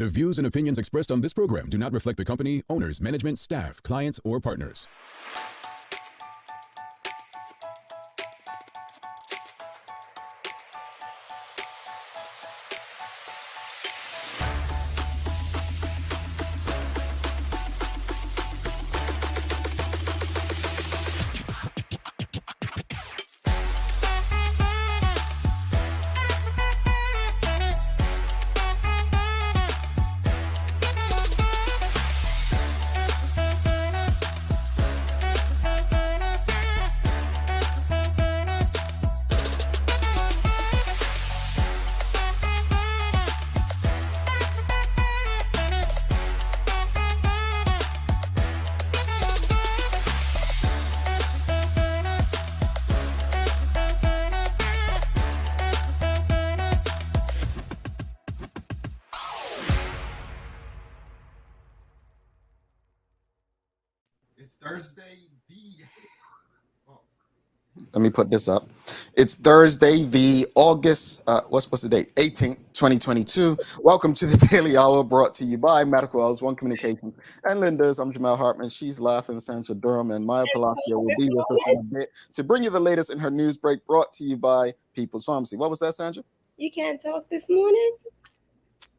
The views and opinions expressed on this program do not reflect the company, owners, management, staff, clients, or partners. It's Thursday, let me put this up. It's Thursday, the August, what's the date? 18th, 2022. Welcome to the Daily Hour, brought to you by Medical Wells, One Communications, and Linda's. I'm Jamel Hartman. She's laughing, Sancha Durham, and Maya Palacio will be with us in a bit to bring you the latest in her news break, brought to you by People's Pharmacy. What was that, Sandra? You can't talk this morning?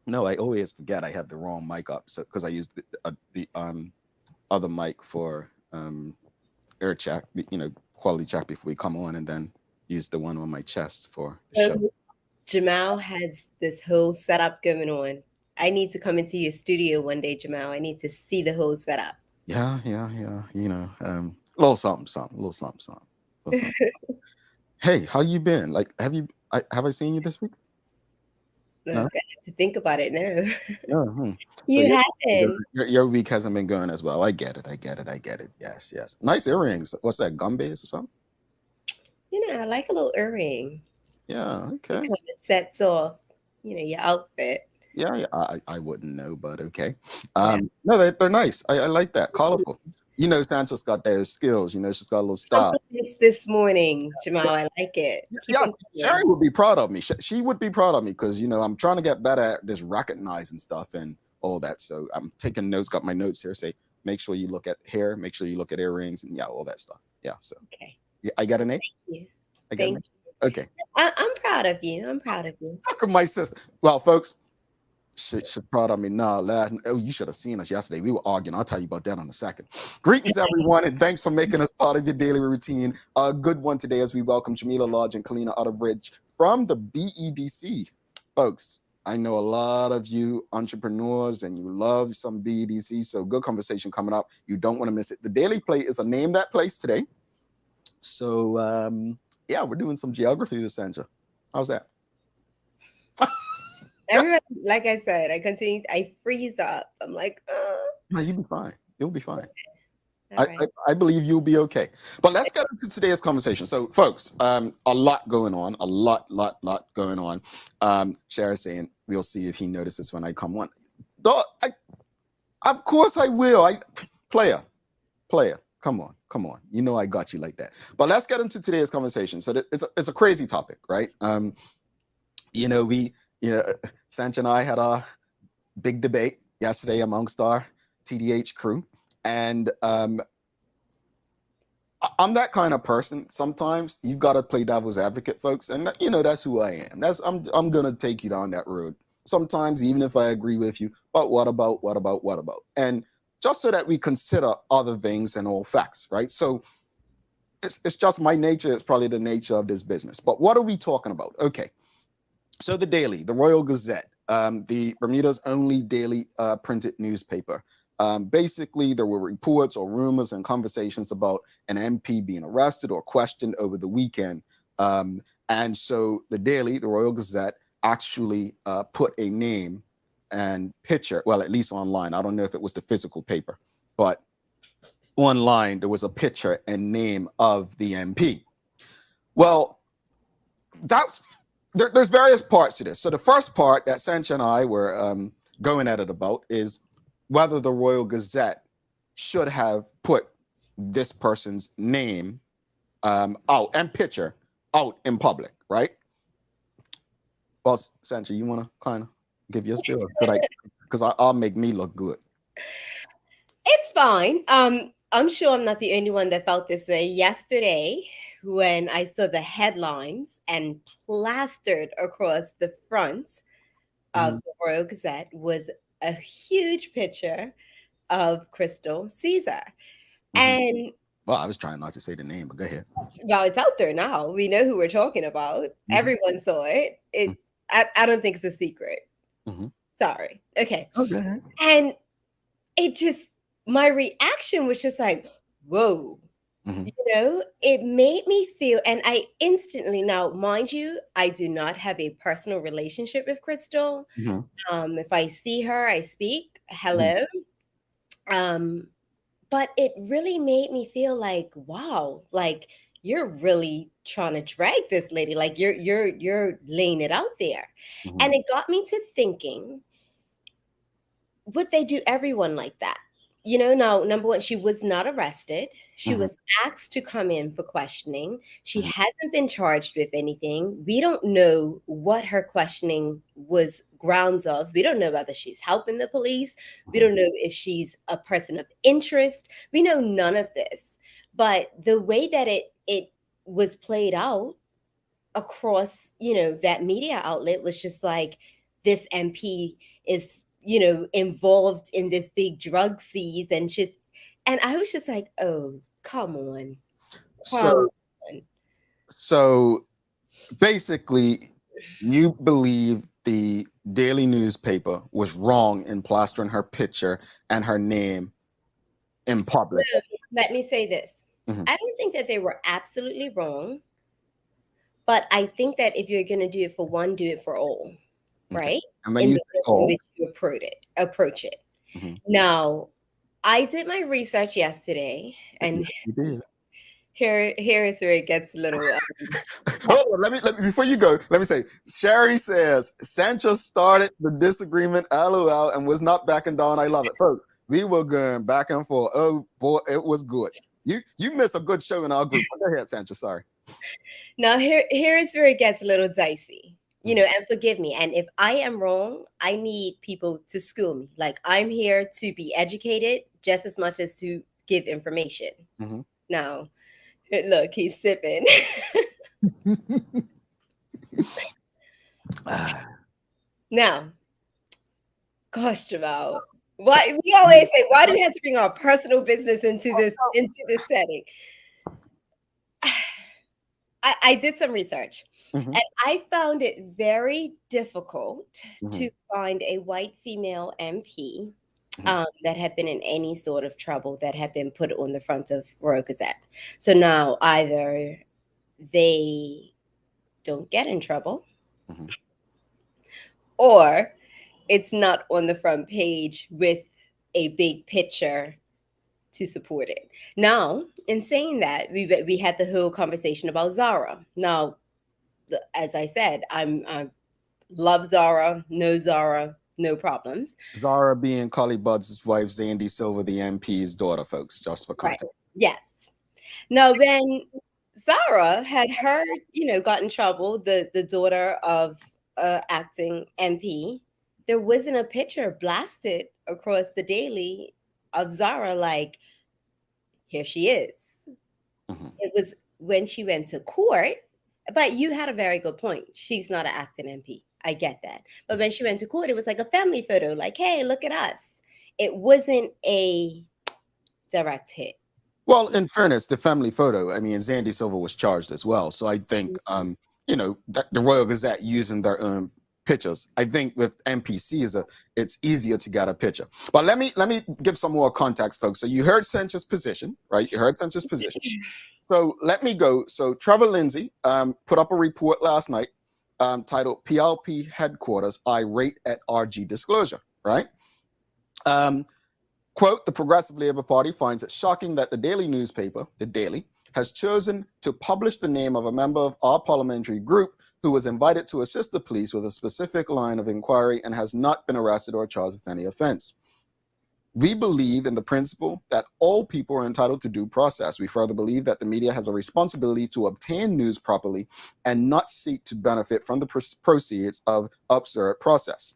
No, I always forget I have the wrong mic up, so because I used the other mic for air check, quality check before we come on, and then use the one on my chest for the show. Jamal has this whole setup going on. I need to come into your studio one day, Jamal. I need to see the whole setup. Yeah. Little something. Hey, how you been? Like, have I seen you this week? No? I have to think about it now. Yeah, You so haven't. Your week hasn't been going as well. I get it. Yes. Nice earrings. What's that, gum bears or something? I like a little earring. Yeah, okay. It kind of sets off, your outfit. Yeah, I wouldn't know, but okay. No, they're nice. I like that. Colorful. Sancha's got those skills. She's got a little style. It's this morning, Jamal. I like it. Yes, Sherry would be proud of me. She would be proud of me because, I'm trying to get better at this recognizing stuff and all that. So I'm taking notes, got my notes here. Say, make sure you look at hair, make sure you look at earrings, and all that stuff. Yeah, so. Okay. Yeah, I got an A? Thank you. Thank you. Okay. I'm proud of you. Look at my sister. Well, folks, she's proud of me now. Oh, you should have seen us yesterday. We were arguing. I'll tell you about that in a second. Greetings, everyone, and thanks for making us part of your daily routine. A good one today as we welcome Jamillah Lodge and Colina Outerbridge from the BEDC. Folks, I know a lot of you entrepreneurs and you love some BEDC, so good conversation coming up. You don't want to miss it. The Daily Plate is a Name That Place today. So, we're doing some geography with Sandra. How's that? Everybody, like I said, I freeze up. I'm like, No, you'll be fine. You'll be fine. Right. I believe you'll be okay. But let's get into today's conversation. So, folks, a lot going on. A lot going on. Sherry saying, we'll see if he notices when I come on. Of course I will. Player. Come on. I got you like that. But let's get into today's conversation. So it's a crazy topic, right? Sancha and I had a big debate yesterday amongst our TDH crew. And I'm that kind of person. Sometimes you've got to play devil's advocate, folks. And that's who I am. I'm going to take you down that road. Sometimes, even if I agree with you, but what about? And just so that we consider other things and all facts, right? So it's just my nature. It's probably the nature of this business. But what are we talking about? Okay. So the Daily, the Royal Gazette, the Bermuda's only daily printed newspaper. Basically, there were reports or rumors and conversations about an MP being arrested or questioned over the weekend. And so the Daily, the Royal Gazette, actually put a name and picture, well, at least online. I don't know if it was the physical paper, but online, there was a picture and name of the MP. Well, there's various parts to this. So the first part that Sancha and I were going at it about is whether the Royal Gazette should have put this person's name out and picture out in public, right? Well, Sancha, you want to kind of give your spiel? because I'll make me look good. It's fine. I'm sure I'm not the only one that felt this way. Yesterday, when I saw the headlines and plastered across the front of the Royal Gazette was a huge picture of Crystal Caesar. And well, I was trying not to say the name, but go ahead. well, it's out there now. We know who we're talking about. Everyone saw it. I don't think it's a secret. Sorry. Okay. And it just, my reaction was just like, whoa. You know, it made me feel, and I instantly, now, mind you, I do not have a personal relationship with Crystal. If I see her, I speak, hello. But it really made me feel like, wow, like you're really trying to drag this lady, like you're laying it out there. And it got me to thinking, would they do everyone like that? You know, now, number one, she was not arrested. She was asked to come in for questioning. She hasn't been charged with anything. We don't know what her questioning was grounds of. We don't know whether she's helping the police. We don't know if she's a person of interest. We know none of this. But the way that it was played out across, you know, that media outlet was just like, this MP is, you know, involved in this big drug seize, and I was just like, oh, come on. So basically, you believe the daily newspaper was wrong in plastering her picture and her name in public. So, let me say this. I don't think that they were absolutely wrong, but I think that if you're going to do it for one, do it for all. Right? And when you approach it. Now, I did my research yesterday, and here is where it gets a little. Hold on, let me before you go. Let me say, Sherry says Sanchez started the disagreement, LOL, and was not backing down. I love it, folks. We were going back and forth. Oh boy, it was good. You missed a good show in our group. Go ahead, Sanchez. Sorry. Now here is where it gets a little dicey. You know, and forgive me. And if I am wrong, I need people to school me. Like, I'm here to be educated just as much as to give information. Now, look, he's sipping. Now, gosh, Jamal, why we always say, why do we have to bring our personal business into this setting? I did some research, and I found it very difficult to find a white female MP that had been in any sort of trouble that had been put on the front of Royal Gazette. So now either they don't get in trouble, or it's not on the front page with a big picture to support it. Now, in saying that, we had the whole conversation about Zara. Now, as I said, I love Zara, no problems. Zara being Collie Budd's wife, Zandy Silver, the MP's daughter, folks, just for context. Right. Yes. Now, when Zara had heard, you know, got in trouble, the daughter of acting MP, there wasn't a picture blasted across the Daily of Zara like, here she is. It was when she went to court, but you had a very good point. She's not an acting MP. I get that. But when she went to court, it was like a family photo, like, hey, look at us. It wasn't a direct hit. Well, in fairness, the family photo, I mean, Zandy Silver was charged as well. So I think, you know, the Royal Gazette using their own pictures. I think with MPC it's easier to get a picture. But let me give some more context, folks. So you heard Sanchez's position, right? You heard Sanchez's position. So let me go. So Trevor Lindsay put up a report last night titled PLP Headquarters Irate at RG Disclosure, right? Quote, the Progressive Labour Party finds it shocking that the daily newspaper, The Daily, has chosen to publish the name of a member of our parliamentary group who was invited to assist the police with a specific line of inquiry and has not been arrested or charged with any offense. We believe in the principle that all people are entitled to due process. We further believe that the media has a responsibility to obtain news properly and not seek to benefit from the proceeds of absurd process.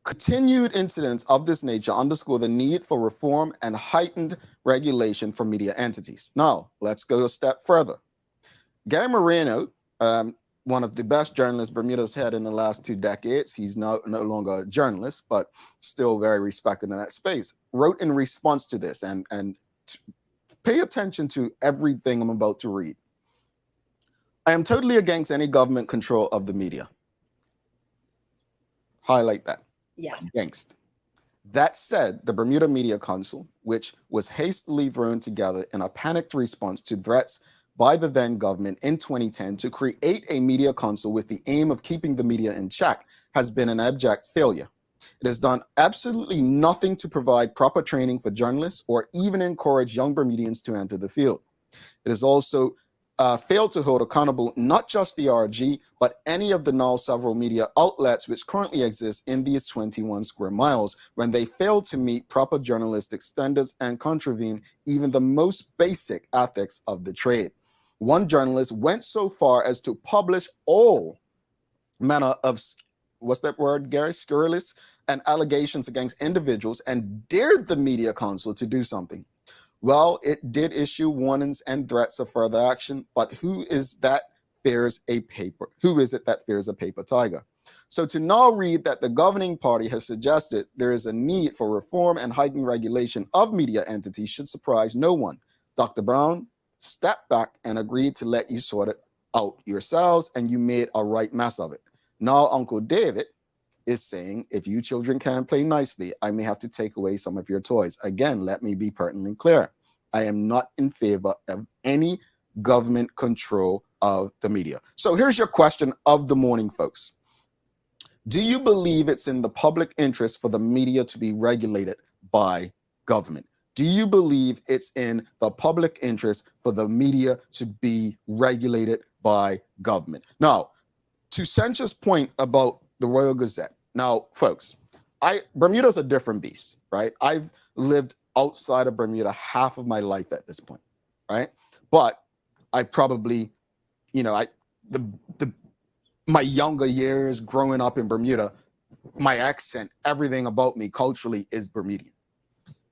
Continued incidents of this nature underscore the need for reform and heightened regulation for media entities. Now, let's go a step further. Gary Moreno, one of the best journalists Bermuda's had in the last 2 decades, he's no longer a journalist, but still very respected in that space, wrote in response to this, and pay attention to everything I'm about to read. I am totally against any government control of the media. Highlight that. Yeah. Against. That said, the Bermuda Media Council, which was hastily thrown together in a panicked response to threats by the then government in 2010 to create a media council with the aim of keeping the media in check, has been an abject failure. It has done absolutely nothing to provide proper training for journalists or even encourage young Bermudians to enter the field. It has also failed to hold accountable not just the RG, but any of the now several media outlets which currently exist in these 21 square miles when they fail to meet proper journalistic standards and contravene even the most basic ethics of the trade. One journalist went so far as to publish all manner of, what's that word, Gary? Scurrilous and allegations against individuals and dared the media council to do something. Well, it did issue warnings and threats of further action, but who is it that fears a paper tiger? So to now read that the governing party has suggested there is a need for reform and heightened regulation of media entities should surprise no one. Dr. Brown stepped back and agreed to let you sort it out yourselves, and you made a right mess of it. Now Uncle David is saying, if you children can't play nicely, I may have to take away some of your toys. Again, let me be pertinently clear. I am not in favor of any government control of the media. So here's your question of the morning, folks. Do you believe it's in the public interest for the media to be regulated by government? Do you believe it's in the public interest for the media to be regulated by government? Now, to Sancha's point about the Royal Gazette. Now, folks, Bermuda's a different beast, right? I've lived outside of Bermuda half of my life at this point, right? But I probably, my younger years growing up in Bermuda, my accent, everything about me culturally is Bermudian.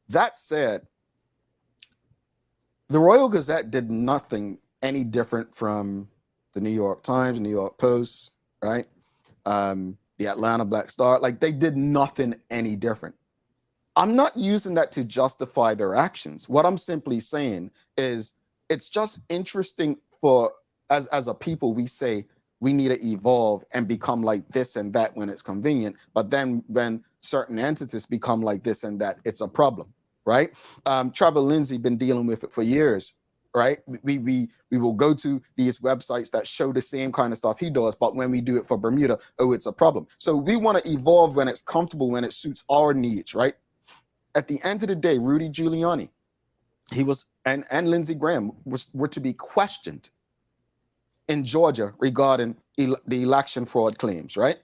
That said, the Royal Gazette did nothing any different from the New York Times, New York Post, right? The Atlanta Black Star, like they did nothing any different. I'm not using that to justify their actions. What I'm simply saying is it's just interesting for, as a people, we say we need to evolve and become like this and that when it's convenient. But then when certain entities become like this and that, it's a problem, right? Trevor Lindsay been dealing with it for years. Right? We will go to these websites that show the same kind of stuff he does, but when we do it for Bermuda, oh, it's a problem. So we want to evolve when it's comfortable, when it suits our needs, right? At the end of the day, Rudy Giuliani, he was, and Lindsey Graham were to be questioned in Georgia regarding the election fraud claims, right?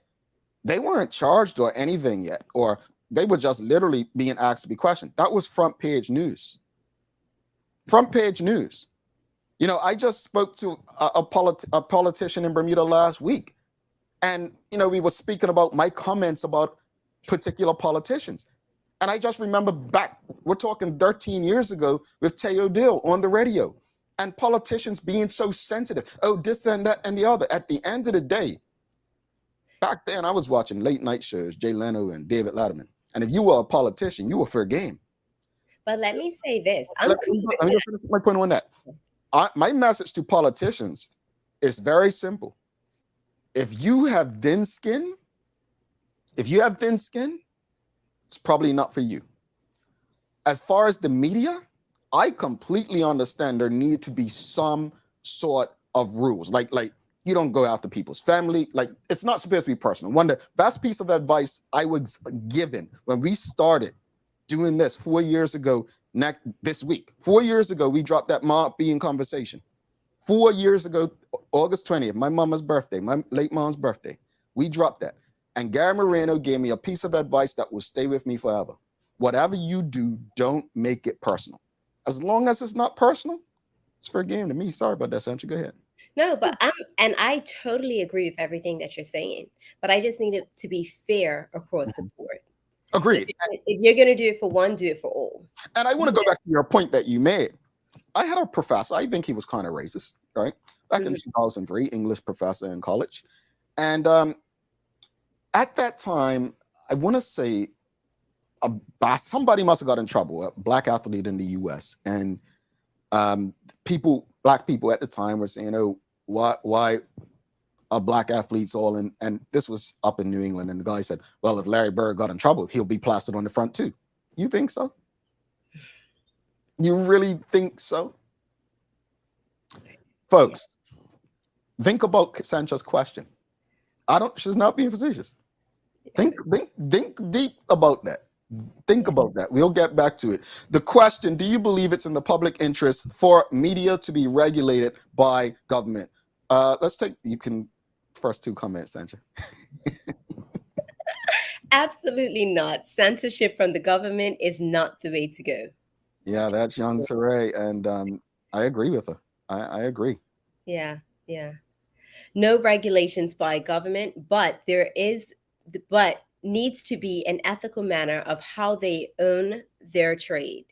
They weren't charged or anything yet, or they were just literally being asked to be questioned. That was front page news. Front page news. I just spoke to a politician in Bermuda last week. And, we were speaking about my comments about particular politicians. And I just remember back, we're talking 13 years ago with Teo Dill on the radio. And politicians being so sensitive. Oh, this and that and the other. At the end of the day, back then I was watching late night shows, Jay Leno and David Letterman. And if you were a politician, you were fair game. But let me say this. I'm going to finish my point on that. My message to politicians is very simple. If you have thin skin, it's probably not for you. As far as the media, I completely understand there need to be some sort of rules. Like you don't go after people's family. Like it's not supposed to be personal. One of the best piece of advice I was given when we started doing this 4 years ago, this week. 4 years ago, we dropped that mob being conversation. 4 years ago, August 20th, my mama's birthday, my late mom's birthday, we dropped that. And Gary Moreno gave me a piece of advice that will stay with me forever. Whatever you do, don't make it personal. As long as it's not personal, it's fair game to me. Sorry about that, Sancha. Go ahead. No, but I totally agree with everything that you're saying. But I just need it to be fair across the board. Agreed. If you're going to do it for one, do it for all. And I want to go back to your point that you made. I had a professor, I think he was kind of racist, right? Back in 2003, English professor in college. And at that time, I want to say somebody must have got in trouble, a black athlete in the US. And black people at the time were saying, oh, why are black athletes all in? And this was up in New England. And the guy said, well, if Larry Bird got in trouble, he'll be plastered on the front too. You think so? You really think so? Folks, think about Sancha's question. She's not being facetious. Think deep about that. Think about that. We'll get back to it. The question, do you believe it's in the public interest for media to be regulated by government? You can first two comments, Sancha. Absolutely not. Censorship from the government is not the way to go. Yeah, that's young Teray, and I agree with her. I agree. Yeah. No regulations by government, but needs to be an ethical manner of how they own their trade.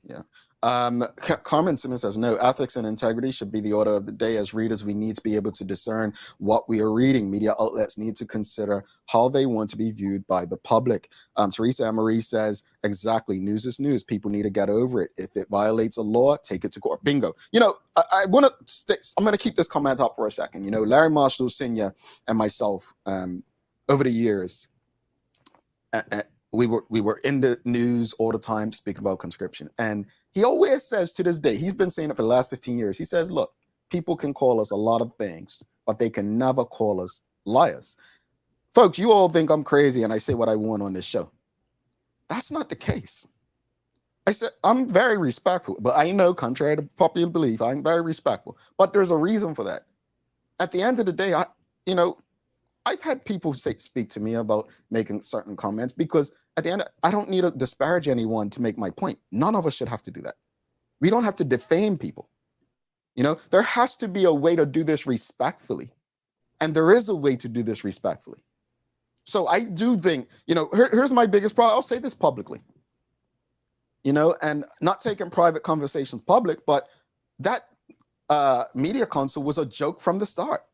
Yeah. Carmen Simmons says, no, ethics and integrity should be the order of the day. As readers, we need to be able to discern what we are reading. Media outlets need to consider how they want to be viewed by the public. Teresa Emery says, exactly, news is news. People need to get over it. If it violates a law, take it to court. Bingo. I'm going to keep this comment up for a second. Larry Marshall Sr. and myself, over the years, we were in the news all the time speaking about conscription. And he always says to this day, he's been saying it for the last 15 years. He says, look, people can call us a lot of things, but they can never call us liars. Folks, you all think I'm crazy and I say what I want on this show. That's not the case. I said, I'm very respectful, but I know, contrary to popular belief, I'm very respectful. But there's a reason for that. At the end of the day, I've had people speak to me about making certain comments because at the end, I don't need to disparage anyone to make my point. None of us should have to do that. We don't have to defame people. There has to be a way to do this respectfully. And there is a way to do this respectfully. So I do think, here's my biggest problem. I'll say this publicly, and not taking private conversations public, but that media council was a joke from the start.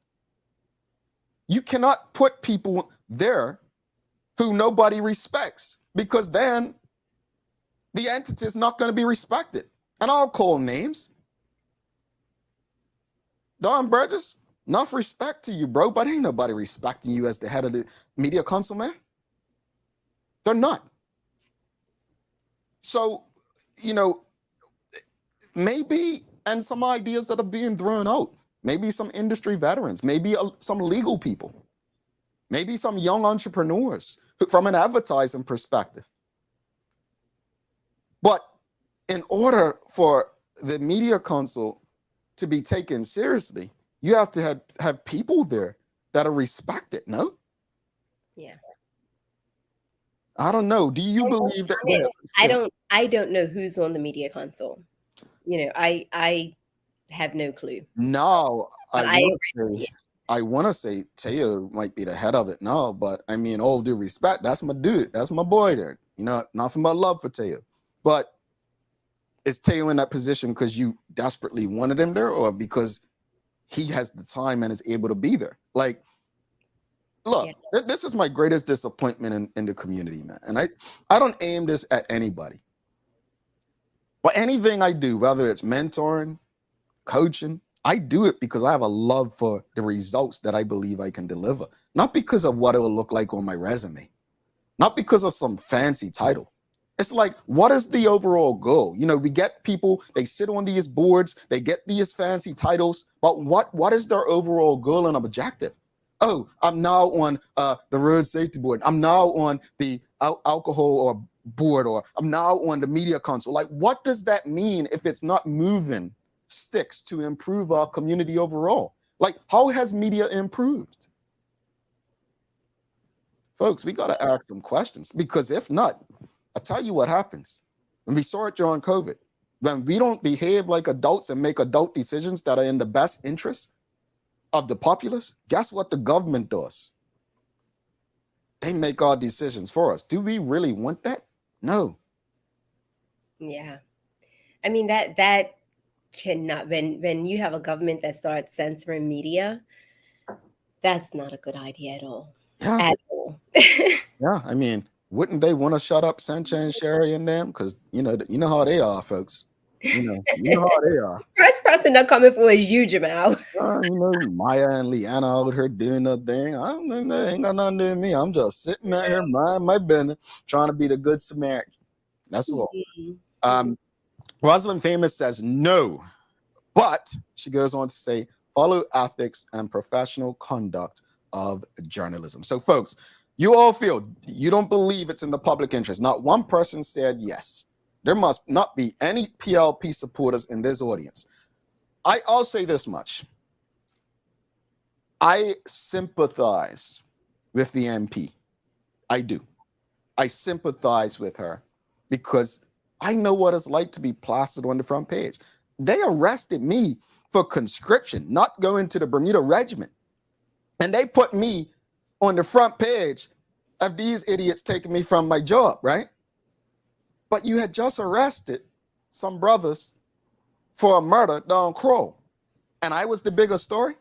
You cannot put people there who nobody respects, because then the entity is not going to be respected. And I'll call names. Don Burgess, enough respect to you, bro, but ain't nobody respecting you as the head of the media council, man. They're not. So, maybe, and some ideas that are being thrown out, maybe some industry veterans, maybe some legal people, maybe some young entrepreneurs from an advertising perspective. But in order for the media council to be taken seriously, you have to have people there that are respected, no? Yeah. I don't know. Do you believe that? I don't know who's on the media council. I have no clue. No, I want to say Teo might be the head of it now, but I mean, all due respect, that's my dude. That's my boy there. Nothing but love for Teo. But is Teo in that position because you desperately wanted him there, or because he has the time and is able to be there? Like, look, this is my greatest disappointment in the community, man. And I don't aim this at anybody. But anything I do, whether it's mentoring, coaching, I do it because I have a love for the results that I believe I can deliver. Not because of what it will look like on my resume. Not because of some fancy title. It's like, what is the overall goal? We get people, they sit on these boards, they get these fancy titles, but what is their overall goal and objective? Oh, I'm now on the road safety board. I'm now on the alcohol or board, or I'm now on the media council. Like, what does that mean if it's not moving sticks to improve our community overall? Like, how has media improved? Folks, we got to ask some questions, because if not, I'll tell you what happens. And we saw it during COVID. When we don't behave like adults and make adult decisions that are in the best interest of the populace, guess what the government does? They make our decisions for us. Do we really want that? No. Yeah. I mean, that cannot, when you have a government that starts censoring media, that's not a good idea at all. Yeah. At all. Yeah. I mean, wouldn't they want to shut up Sancha and Sherry and them? Because you know how they are, folks. You know how they are. First person they're coming for is you, Jamal. Maya and Leanna out here doing their thing. I don't know, they ain't got nothing to do with me. I'm just sitting out here, mind my business, trying to be the good Samaritan. That's all. Rosalind Famous says no, but she goes on to say, follow ethics and professional conduct of journalism. So, folks, you all feel you don't believe it's in the public interest. Not one person said yes. There must not be any PLP supporters in this audience. I'll say this much. I sympathize with the MP. I do. I sympathize with her because I know what it's like to be plastered on the front page. They arrested me for conscription, not going to the Bermuda Regiment. And they put me on the front page of these idiots taking me from my job, right? But you had just arrested some brothers for a murder down Crow. And I was the bigger story.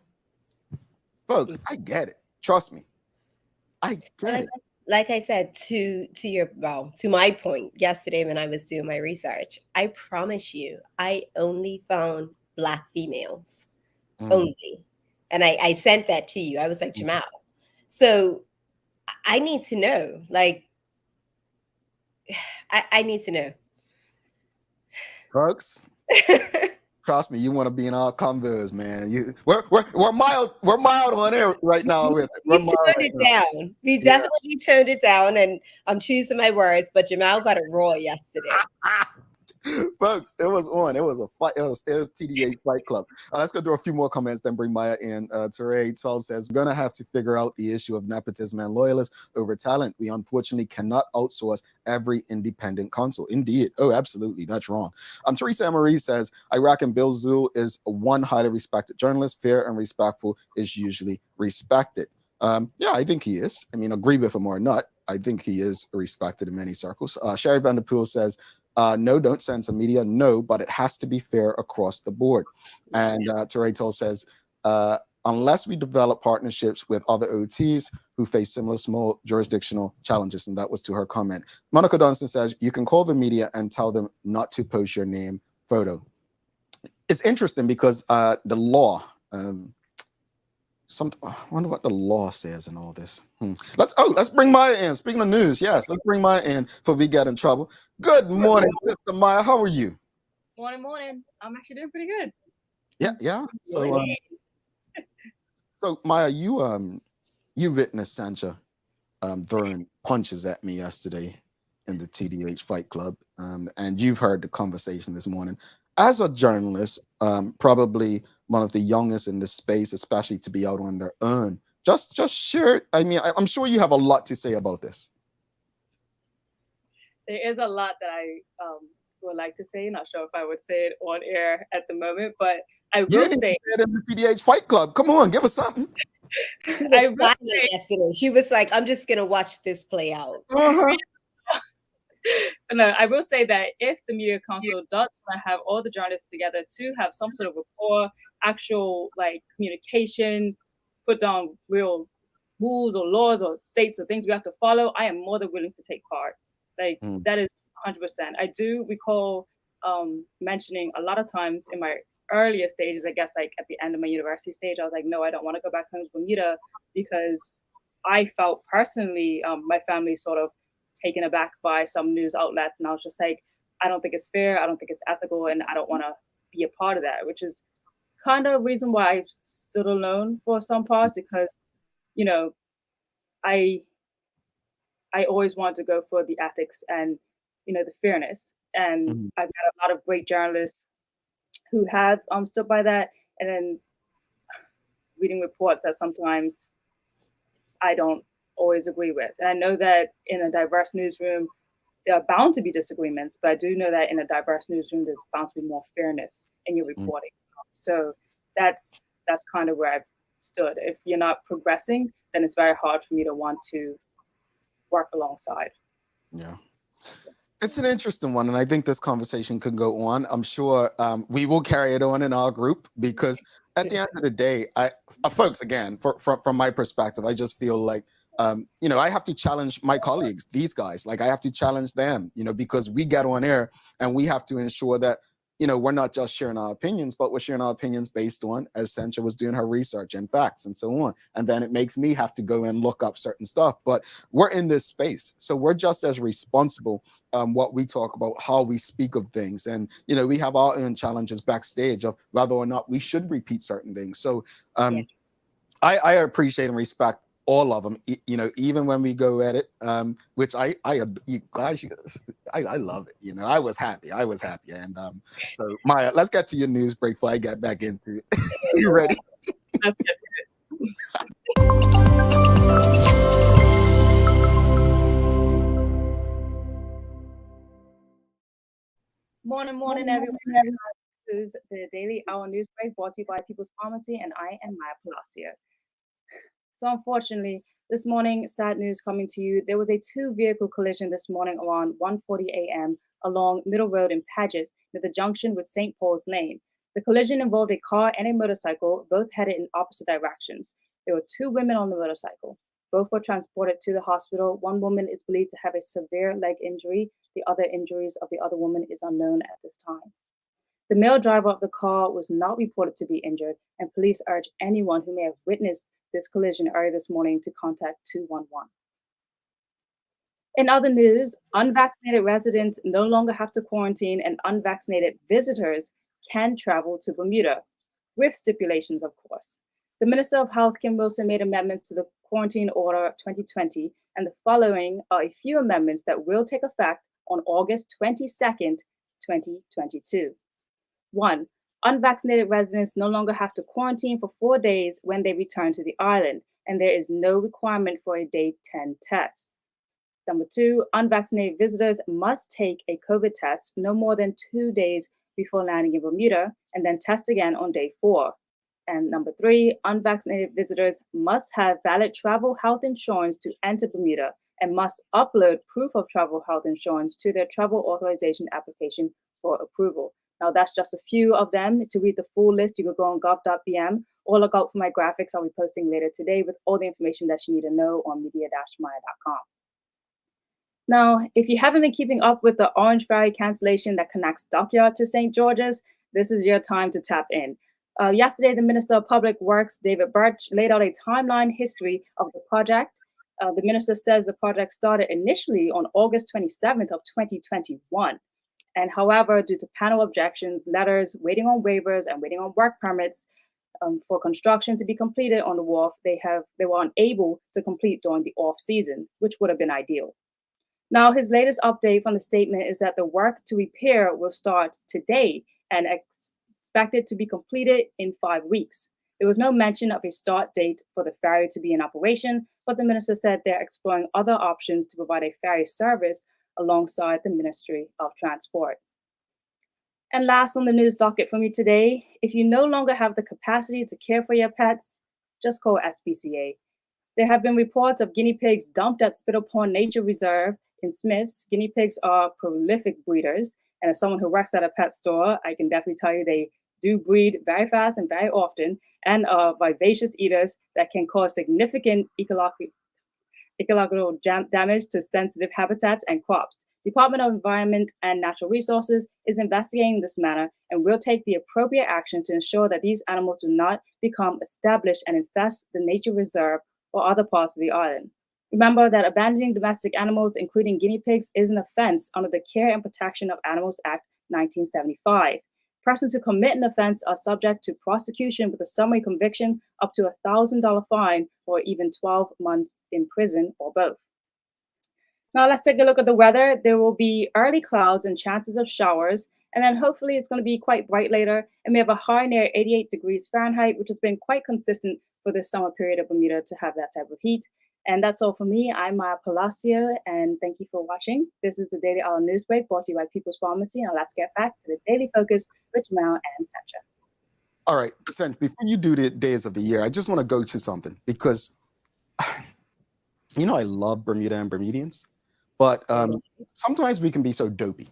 Folks, I get it. Trust me. I get it. Like I said, to my point yesterday when I was doing my research, I promise you, I only found Black females only. And I sent that to you. I was like, Jamal. So I need to know, like, I need to know. Folks, trust me, you want to be in our convos, man. We're mild on air right now with it. We toned it down. We definitely toned it down, and I'm choosing my words, but Jamal got it raw yesterday. Folks, it was on. It was a fight. It was TDA Fight Club. Let's go through a few more comments, then bring Maya in. Teray Saul says, we're going to have to figure out the issue of nepotism and loyalists over talent. We unfortunately cannot outsource every independent counsel. Indeed. Oh, absolutely. That's wrong. Teresa Marie says, I reckon Bill Zul is one highly respected journalist. Fair and respectful is usually respected. Yeah, I think he is. I mean, agree with him or not, I think he is respected in many circles. Sherry Vanderpool says, no, don't censor media. No, but it has to be fair across the board. And Tereto says, unless we develop partnerships with other OTs who face similar small jurisdictional challenges. And that was to her comment. Monica Dunstan says, you can call the media and tell them not to post your name photo. It's interesting because the law, I wonder what the law says in all this. Let's bring Maya in. Speaking of news, yes, let's bring Maya in before we get in trouble. Good morning, Sister Maya. How are you? Morning. I'm actually doing pretty good. Yeah. So Maya, you witnessed Sancha throwing punches at me yesterday in the TDH Fight Club, and you've heard the conversation this morning. As a journalist, probably one of the youngest in this space, especially to be out on their own, just share. I mean, I'm sure you have a lot to say about this. There is a lot that I would like to say. Not sure if I would say it on air at the moment, but I will say it in the TDH Fight Club. Come on, give us something. She was like, I'm just gonna watch this play out. No, I will say that if the Media Council does want to have all the journalists together to have some sort of rapport, actual like communication, put down real rules or laws or states or things we have to follow, I am more than willing to take part. Like that is 100%. I do recall mentioning a lot of times in my earlier stages, I guess like at the end of my university stage, I was like, no, I don't want to go back home to Bermuda because I felt personally my family sort of taken aback by some news outlets, and I was just like, I don't think it's fair, I don't think it's ethical, and I don't want to be a part of that, which is kind of reason why I've stood alone for some parts, because you know I always want to go for the ethics and the fairness, and I've got a lot of great journalists who have stood by that, and then reading reports that sometimes I don't always agree with. And I know that in a diverse newsroom, there are bound to be disagreements, but I do know that in a diverse newsroom, there's bound to be more fairness in your reporting. So that's kind of where I've stood. If you're not progressing, then it's very hard for me to want to work alongside. Yeah. It's an interesting one, and I think this conversation could go on. I'm sure we will carry it on in our group, because at the end of the day, folks, again, from my perspective, I just feel like, I have to challenge my colleagues, these guys. Like, I have to challenge them, because we get on air and we have to ensure that, we're not just sharing our opinions, but we're sharing our opinions based on, as Sencha was doing her research and facts and so on. And then it makes me have to go and look up certain stuff. But we're in this space, so we're just as responsible what we talk about, how we speak of things. And, we have our own challenges backstage of whether or not we should repeat certain things. So I appreciate and respect all of them, even when we go at it, which you guys, I love it. I was happy. And so Maya, let's get to your news break before I get back into it. You ready? Let's get to it. Morning, everyone. This is the Daily Hour News Break, brought to you by People's Pharmacy, and I am Maya Palacio. So unfortunately, this morning, sad news coming to you. There was a two-vehicle collision this morning around 1:40 a.m. along Middle Road in Pages, near the junction with St. Paul's Lane. The collision involved a car and a motorcycle, both headed in opposite directions. There were two women on the motorcycle. Both were transported to the hospital. One woman is believed to have a severe leg injury. The other injuries of the other woman is unknown at this time. The male driver of the car was not reported to be injured, and police urge anyone who may have witnessed this collision earlier this morning to contact 211. In other news, unvaccinated residents no longer have to quarantine, and unvaccinated visitors can travel to Bermuda, with stipulations, of course. The Minister of Health, Kim Wilson, made amendments to the Quarantine Order 2020, and the following are a few amendments that will take effect on August 22nd, 2022. 1. Unvaccinated residents no longer have to quarantine for 4 days when they return to the island, and there is no requirement for a day 10 test. Number 2, unvaccinated visitors must take a COVID test no more than 2 days before landing in Bermuda, and then test again on day 4. And number 3, unvaccinated visitors must have valid travel health insurance to enter Bermuda and must upload proof of travel health insurance to their travel authorization application for approval. Now, that's just a few of them. To read the full list, you can go on gov.bm or look out for my graphics I'll be posting later today with all the information that you need to know on media-maya.com. Now, if you haven't been keeping up with the Orange Ferry cancellation that connects Dockyard to St. George's, this is your time to tap in. Yesterday, the Minister of Public Works, David Birch, laid out a timeline history of the project. The minister says the project started initially on August 27th of 2021. And however, due to panel objections, letters, waiting on waivers, and waiting on work permits for construction to be completed on the wharf, they were unable to complete during the off season, which would have been ideal. Now, his latest update from the statement is that the work to repair will start today and expected to be completed in 5 weeks. There was no mention of a start date for the ferry to be in operation, but the minister said they're exploring other options to provide a ferry service alongside the Ministry of Transport. And last on the news docket for me today, if you no longer have the capacity to care for your pets, just call SPCA. There have been reports of guinea pigs dumped at Spittle Pond Nature Reserve in Smiths. Guinea pigs are prolific breeders, and as someone who works at a pet store, I can definitely tell you they do breed very fast and very often, and are vivacious eaters that can cause significant ecological damage to sensitive habitats and crops. Department of Environment and Natural Resources is investigating this matter and will take the appropriate action to ensure that these animals do not become established and infest the nature reserve or other parts of the island. Remember that abandoning domestic animals, including guinea pigs, is an offense under the Care and Protection of Animals Act 1975. Persons who commit an offense are subject to prosecution with a summary conviction, up to $1,000 fine, or even 12 months in prison, or both. Now let's take a look at the weather. There will be early clouds and chances of showers, and then hopefully it's going to be quite bright later, and we have a high near 88 degrees Fahrenheit, which has been quite consistent for this summer period of Bermuda to have that type of heat. And that's all for me. I'm Maya Palacio, and thank you for watching. This is the Daily Hour News Break, brought to you by People's Pharmacy. Now let's get back to the Daily Focus with Jamillah and Sencha. All right, Sench, before you do the days of the year, I just want to go to something, because You know, I love Bermuda and Bermudians, but sometimes we can be so dopey.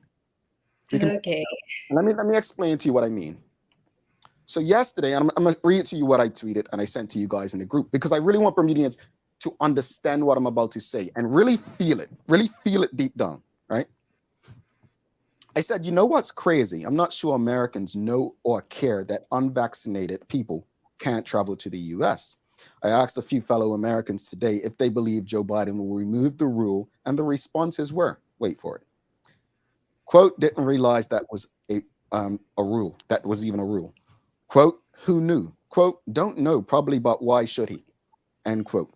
Okay. Let me explain to you what I mean. So yesterday, and I'm going to read to you what I tweeted and I sent to you guys in the group, because I really want Bermudians to understand what I'm about to say and really feel it deep down, right? I said, you know what's crazy? I'm not sure Americans know or care that unvaccinated people can't travel to the US. I asked a few fellow Americans today if they believe Joe Biden will remove the rule, and the responses were, wait for it, quote, didn't realize that was a rule, that was even a rule. Quote, who knew? Quote, don't know, probably, but why should he? End quote.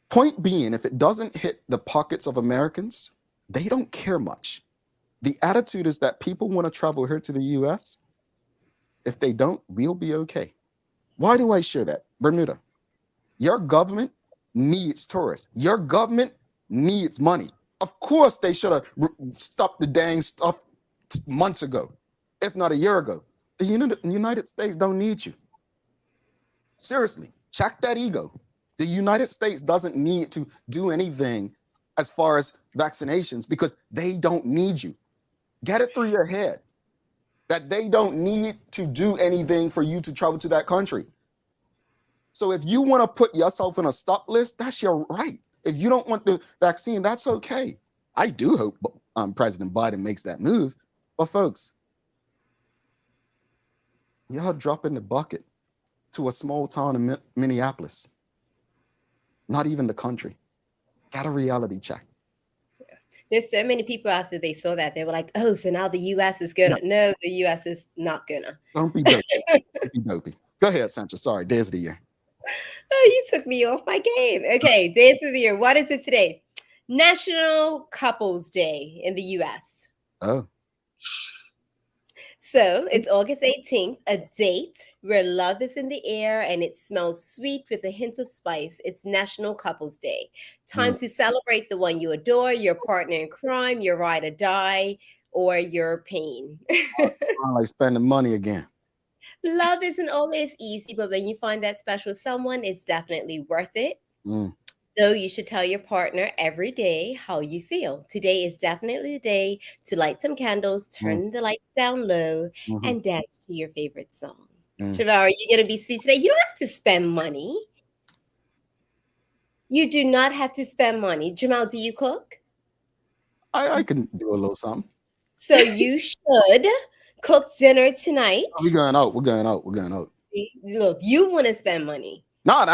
Point being, if it doesn't hit the pockets of Americans, they don't care much. The attitude is that people want to travel here to the US. If they don't, we'll be okay. Why do I share that? Bermuda, your government needs tourists. Your government needs money. Of course, they should have stopped the dang stuff months ago, if not a year ago. The United States don't need you. Seriously, check that ego. The United States doesn't need to do anything as far as vaccinations because they don't need you. Get it through your head that they don't need to do anything for you to travel to that country. So if you want to put yourself in a stop list, that's your right. If you don't want the vaccine, that's okay. I do hope President Biden makes that move. But folks, y'all dropping the bucket to a small town in Minneapolis. Not even the country. Got a reality check. There's so many people after they saw that, they were like, oh, so now the US is gonna. No, the US is not gonna. Don't be dopey. Don't be dopey. Go ahead, Sancha. Sorry, days of the year. Oh, you took me off my game. Okay, days of the year. What is it today? National Couples Day in the US. Oh. So it's August 18th, a date where love is in the air and it smells sweet with a hint of spice. It's National Couples Day. Time to celebrate the one you adore, your partner in crime, your ride or die, or your pain. Like spending money again. Love isn't always easy, but when you find that special someone, it's definitely worth it. So you should tell your partner every day how you feel. Today is definitely the day to light some candles, turn the lights down low, and dance to your favorite song. Shavar, are you going to be sweet today? You don't have to spend money. You do not have to spend money. Jamal, do you cook? I can do a little something. So you should cook dinner tonight. We're going out. We're going out. We're going out. Look, you want to spend money. No.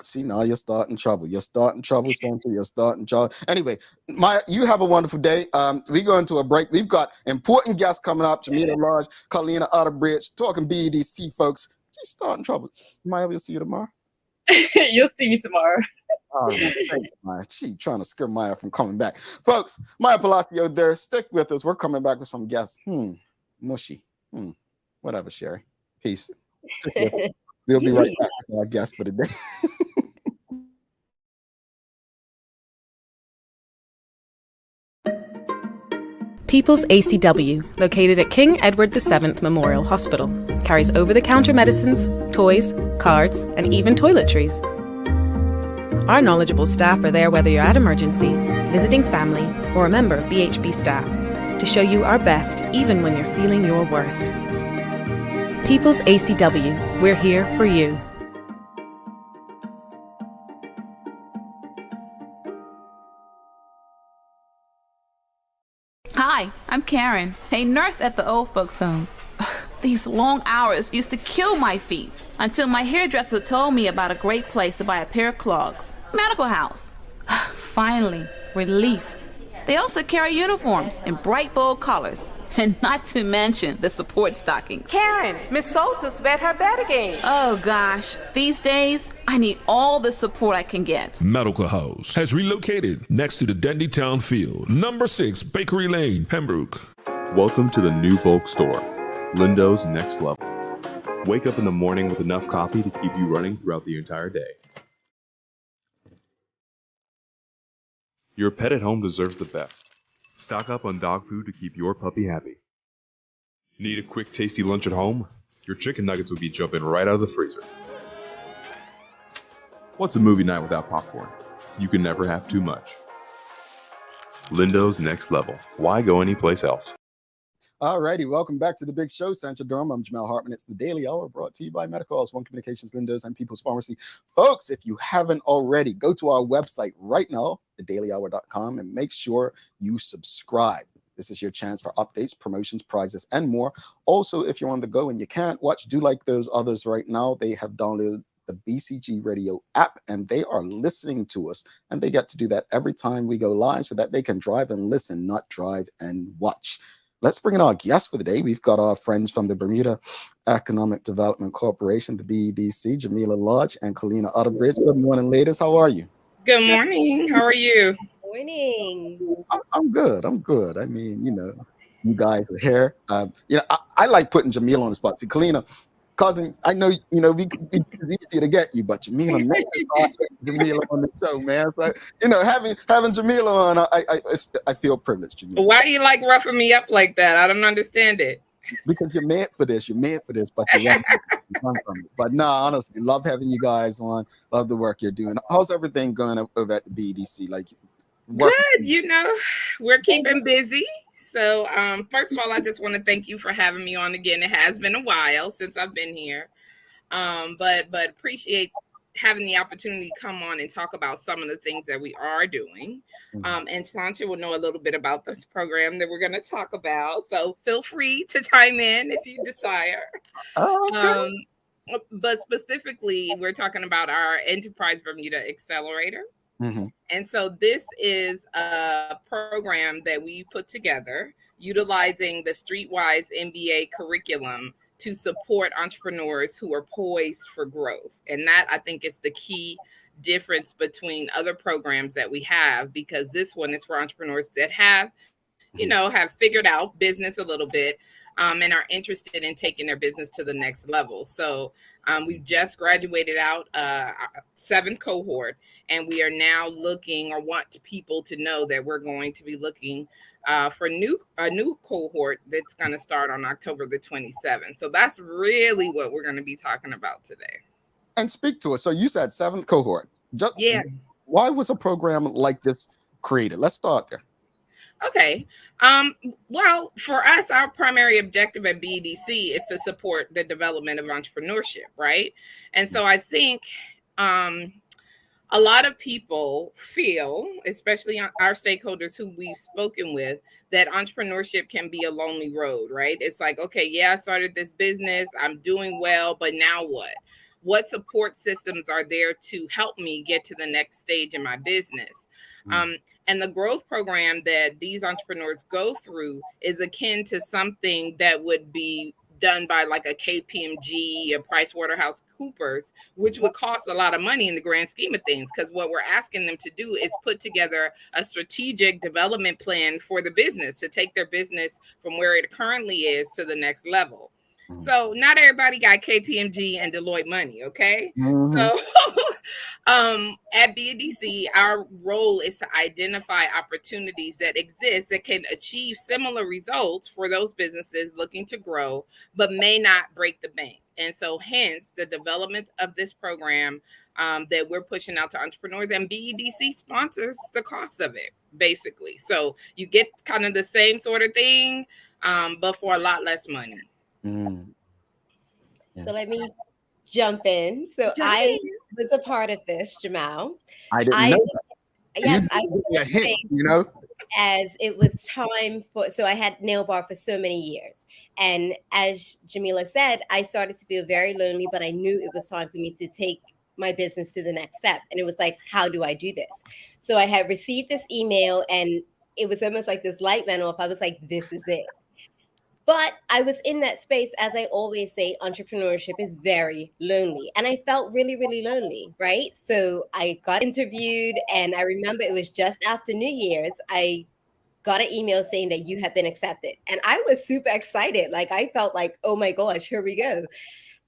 See, now you're starting trouble. You're starting trouble, Santa. You're starting trouble. Anyway, you have a wonderful day. We go into a break. We've got important guests coming up. Jamillah, Colina, Outerbridge, talking BEDC folks. She's starting trouble. Maya, we'll see you tomorrow. You'll see me tomorrow. Oh, thanks, Maya. She trying to scare Maya from coming back. Folks, Maya Palacio there. Stick with us. We're coming back with some guests. Mushy. Whatever, Sherry. Peace. Stick with us. We'll be right back with our guest for the day. People's ACW, located at King Edward VII Memorial Hospital, carries over-the-counter medicines, toys, cards, and even toiletries. Our knowledgeable staff are there whether you're at emergency, visiting family, or a member of BHB staff, to show you our best even when you're feeling your worst. People's ACW, we're here for you. Hi, I'm Karen, a nurse at the old folks home. These long hours used to kill my feet until my hairdresser told me about a great place to buy a pair of clogs. Medical House. Finally, relief. They also carry uniforms in bright, bold colors. And not to mention the support stockings. Karen, Miss Soltis bet her bet again. Oh gosh, these days, I need all the support I can get. Medical House has relocated next to the Dendy Town Field, number 6 Bakery Lane, Pembroke. Welcome to the new bulk store, Lindo's Next Level. Wake up in the morning with enough coffee to keep you running throughout the entire day. Your pet at home deserves the best. Stock up on dog food to keep your puppy happy. Need a quick, tasty lunch at home? Your chicken nuggets will be jumping right out of the freezer. What's a movie night without popcorn? You can never have too much. Lindo's Next Level. Why go anyplace else? All righty, welcome back to the Big Show, Central Durham. I'm Jamel Hartman. It's the Daily Hour brought to you by Medical House, One Communications, Lindo's, and People's Pharmacy. Folks, if you haven't already, go to our website right now, thedailyhour.com, and make sure you subscribe. This is your chance for updates, promotions, prizes, and more. Also, if you're on the go and you can't watch, do like those others right now. They have downloaded the BCG Radio app, and they are listening to us, and they get to do that every time we go live so that they can drive and listen, not drive and watch. Let's bring in our guest for the day. We've got our friends from the Bermuda Economic Development Corporation, the BEDC, Jamillah Lodge and Colina Outerbridge. Good morning, ladies. How are you? Good morning. How are you? Morning. I'm good. I mean, you guys are here. I like putting Jamillah on the spot. See, Colina, cousin, I know, it's easy to get you, but Jamillah on the show, man. So, having Jamillah on, I feel privileged. Jamillah. Why do you like roughing me up like that? I don't understand it. Because you're meant for this, but you're right. But no, honestly, love having you guys on. Love the work you're doing. How's everything going over at the BDC? Good, we're keeping busy. So first of all, I just want to thank you for having me on again. It has been a while since I've been here, but appreciate having the opportunity to come on and talk about some of the things that we are doing. And Sancha will know a little bit about this program that we're going to talk about. So feel free to chime in if you desire. Okay. But specifically, we're talking about our Enterprise Bermuda Accelerator. And so this is a program that we put together utilizing the Streetwise MBA curriculum to support entrepreneurs who are poised for growth. And that, I think, is the key difference between other programs that we have, because this one is for entrepreneurs that have figured out business a little bit and are interested in taking their business to the next level. So we've just graduated out our 7th cohort, and we are now looking, or want people to know that we're going to be looking for a new cohort that's going to start on October the 27th. So that's really what we're going to be talking about today. And speak to us. So you said 7th cohort. Yeah. Why was a program like this created? Let's start there. Okay. Well, for us, our primary objective at BEDC is to support the development of entrepreneurship, right? And so I think a lot of people feel, especially our stakeholders who we've spoken with, that entrepreneurship can be a lonely road, right? It's like, okay, yeah, I started this business, I'm doing well, but now what? What support systems are there to help me get to the next stage in my business? And the growth program that these entrepreneurs go through is akin to something that would be done by like a KPMG, a PricewaterhouseCoopers, which would cost a lot of money in the grand scheme of things. Because what we're asking them to do is put together a strategic development plan for the business to take their business from where it currently is to the next level. So not everybody got KPMG and Deloitte money, okay? So at BEDC, our role is to identify opportunities that exist that can achieve similar results for those businesses looking to grow, but may not break the bank. And so hence the development of this program that we're pushing out to entrepreneurs, and BEDC sponsors the cost of it, basically. So you get kind of the same sort of thing, but for a lot less money. So let me jump in. So I was a part of this, Jamal. I didn't know that. Yes, I was as it was time for, so I had nail bar for so many years. And as Jamillah said, I started to feel very lonely, but I knew it was time for me to take my business to the next step. And it was like, how do I do this? So I had received this email, and it was almost like this light went off. I was like, this is it. But I was in that space, as I always say, entrepreneurship is very lonely. And I felt really, really lonely, right? So I got interviewed, and I remember it was just after New Year's. I got an email saying that you have been accepted. And I was super excited. Like, I felt like, oh my gosh, here we go.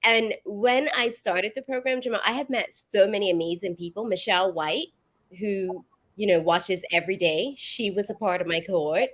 And when I started the program, Jamal, I have met so many amazing people. Michelle White, who, watches every day. She was a part of my cohort.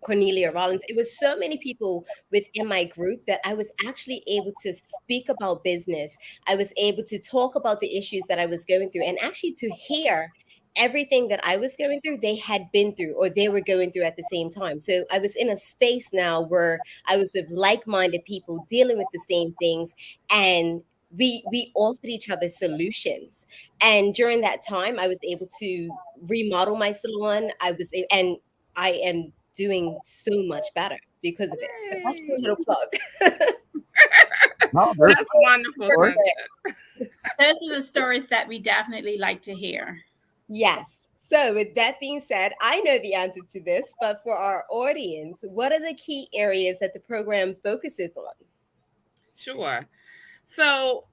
Cornelia Rollins. It was so many people within my group that I was actually able to speak about business. I was able to talk about the issues that I was going through, and actually to hear everything that I was going through, they had been through or they were going through at the same time. So I was in a space now where I was with like-minded people dealing with the same things, and we offered each other solutions. And during that time, I was able to remodel my salon. And I am doing so much better because of it. So that's my little plug. No, That's wonderful, Sandra. Those are the stories that we definitely like to hear. Yes. So with that being said, I know the answer to this, but for our audience, what are the key areas that the program focuses on? Sure. So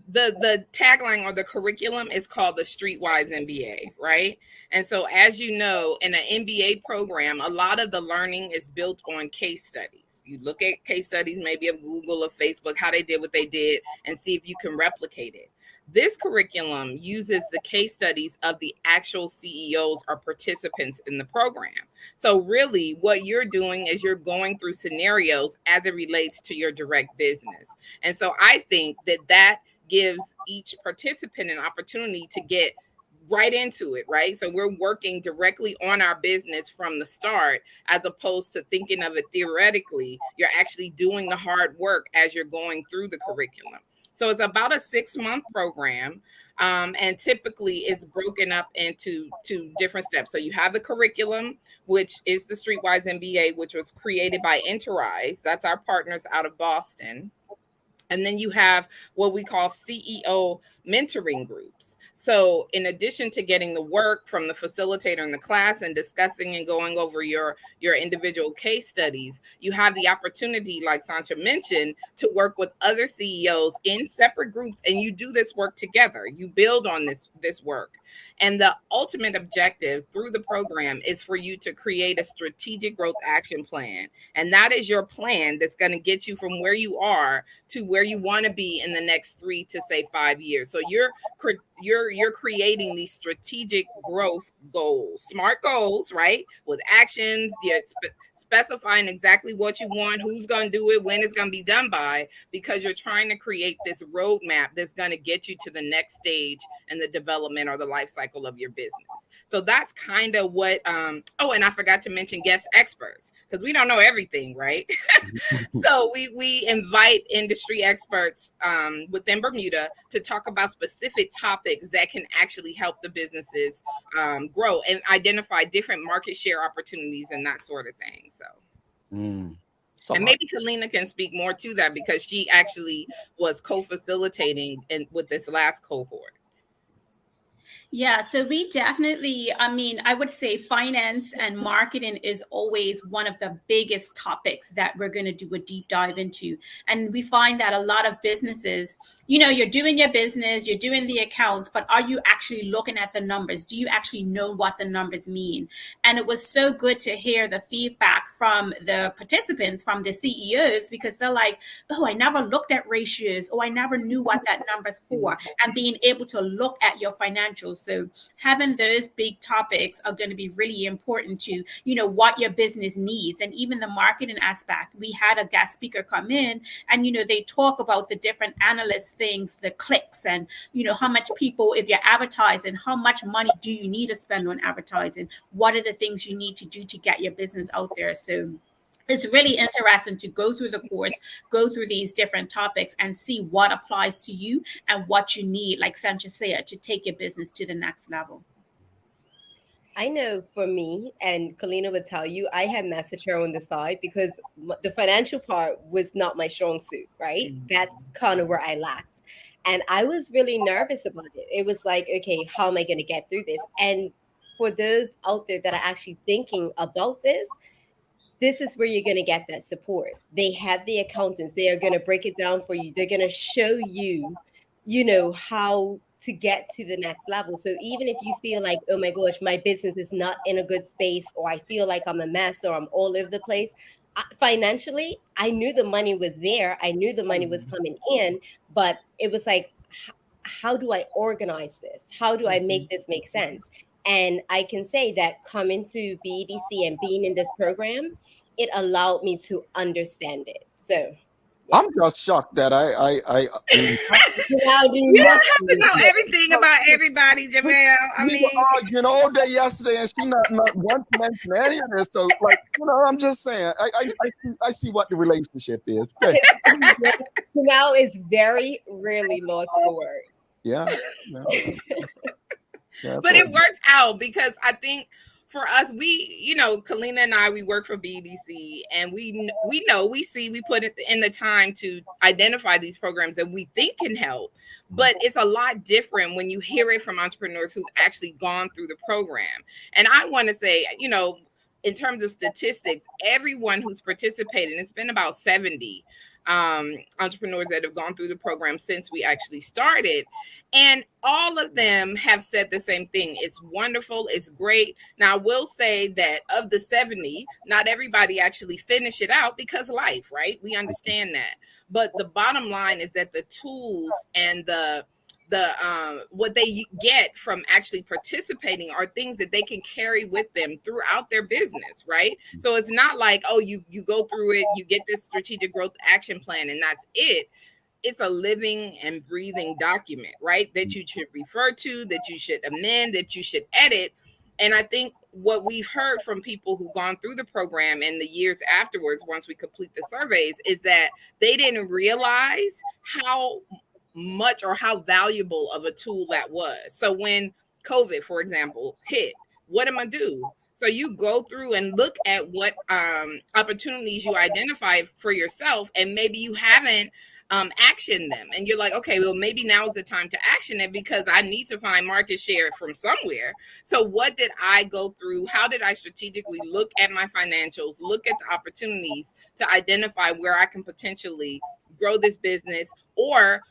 the tagline or the curriculum is called the Streetwise MBA, right? And so, as you know, in an MBA program, a lot of the learning is built on case studies. You look at case studies, maybe of Google or Facebook, how they did what they did, and see if you can replicate it. This curriculum uses the case studies of the actual CEOs or participants in the program. So really what you're doing is you're going through scenarios as it relates to your direct business. And so I think that gives each participant an opportunity to get right into it, right? So we're working directly on our business from the start, as opposed to thinking of it theoretically. You're actually doing the hard work as you're going through the curriculum. So it's about a 6-month program, and typically it's broken up into 2 different steps. So you have the curriculum, which is the Streetwise MBA, which was created by Enterprise. That's our partners out of Boston. And then you have what we call CEO mentoring groups. So in addition to getting the work from the facilitator in the class and discussing and going over your individual case studies, you have the opportunity, like Sancha mentioned, to work with other CEOs in separate groups, and you do this work together. You build on this work. And the ultimate objective through the program is for you to create a strategic growth action plan. And that is your plan that's going to get you from where you are to where you want to be in the next 3 to say 5 years. So you're creating these strategic growth goals, smart goals, right? With actions, you're specifying exactly what you want, who's going to do it, when it's going to be done by, because you're trying to create this roadmap that's going to get you to the next stage in the development or the life cycle of your business. So that's kind of what, and I forgot to mention guest experts, because we don't know everything, right? So we invite industry experts within Bermuda to talk about specific topics that can actually help the businesses grow and identify different market share opportunities and that sort of thing. So. And maybe Colina can speak more to that, because she actually was co-facilitating with this last cohort. Yeah, so we definitely, I would say finance and marketing is always one of the biggest topics that we're going to do a deep dive into. And we find that a lot of businesses, you're doing your business, you're doing the accounts, but are you actually looking at the numbers? Do you actually know what the numbers mean? And it was so good to hear the feedback from the participants, from the CEOs, because they're like, oh, I never looked at ratios. Oh, I never knew what that number's for. And being able to look at your financials. So having those big topics are going to be really important to, what your business needs. And even the marketing aspect, we had a guest speaker come in and, they talk about the different analyst things, the clicks and, how much people, if you're advertising, how much money do you need to spend on advertising? What are the things you need to do to get your business out there? So it's really interesting to go through the course, go through these different topics and see what applies to you and what you need, like Sancha said, to take your business to the next level. I know for me, and Colina would tell you, I had messaged her on the side because the financial part was not my strong suit, right? That's kind of where I lacked. And I was really nervous about it. It was like, okay, how am I going to get through this? And for those out there that are actually thinking about this is where you're going to get that support. They have the accountants. They are going to break it down for you. They're going to show you, how to get to the next level. So even if you feel like, oh my gosh, my business is not in a good space, or I feel like I'm a mess, or I'm all over the place, financially, I knew the money was there. I knew the money was coming in, but it was like, how do I organize this? How do I make this make sense? And I can say that coming to BEDC and being in this program, it allowed me to understand it. So yeah. I'm just shocked that You don't have to know everything about everybody, Jamel. I mean, we were arguing all day yesterday, and she not once mentioned any of this. So, like, I'm just saying, I see what the relationship is. Jamel is very rarely lost for words. Yeah. But it worked out because I think for us, we, Colina and I, we work for BDC, and we put in the time to identify these programs that we think can help. But it's a lot different when you hear it from entrepreneurs who've actually gone through the program. And I want to say, in terms of statistics, everyone who's participated, it's been about 70 entrepreneurs that have gone through the program since we actually started. And all of them have said the same thing. It's wonderful. It's great. Now, I will say that of the 70, not everybody actually finish it out because life, right? We understand that. But the bottom line is that the tools and the what they get from actually participating are things that they can carry with them throughout their business, right? So it's not like, oh, you go through it, you get this strategic growth action plan, and that's it. It's a living and breathing document, right? That you should refer to, that you should amend, that you should edit. And I think what we've heard from people who've gone through the program and the years afterwards, once we complete the surveys, is that they didn't realize how much or how valuable of a tool that was. So when COVID, for example, hit, what am I do? So you go through and look at what opportunities you identify for yourself, and maybe you haven't action them, and you're like, okay, well, maybe now is the time to action it because I need to find market share from somewhere. So what did I go through? How did I strategically look at my financials, look at the opportunities to identify where I can potentially grow this business or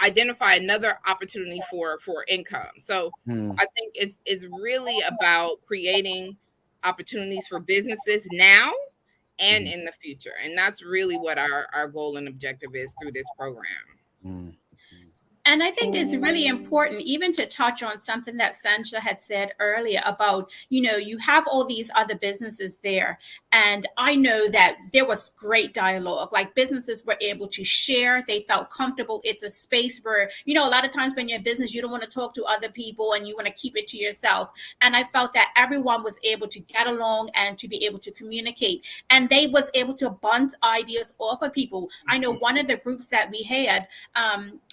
identify another opportunity for income? So I think it's really about creating opportunities for businesses now and in the future. And that's really what our goal and objective is through this program. And I think it's really important even to touch on something that Sancha had said earlier about, you have all these other businesses there. And I know that there was great dialogue, like businesses were able to share. They felt comfortable. It's a space where, a lot of times when you're in business, you don't want to talk to other people and you want to keep it to yourself. And I felt that everyone was able to get along and to be able to communicate. And they was able to bounce ideas off of people. I know one of the groups that we had,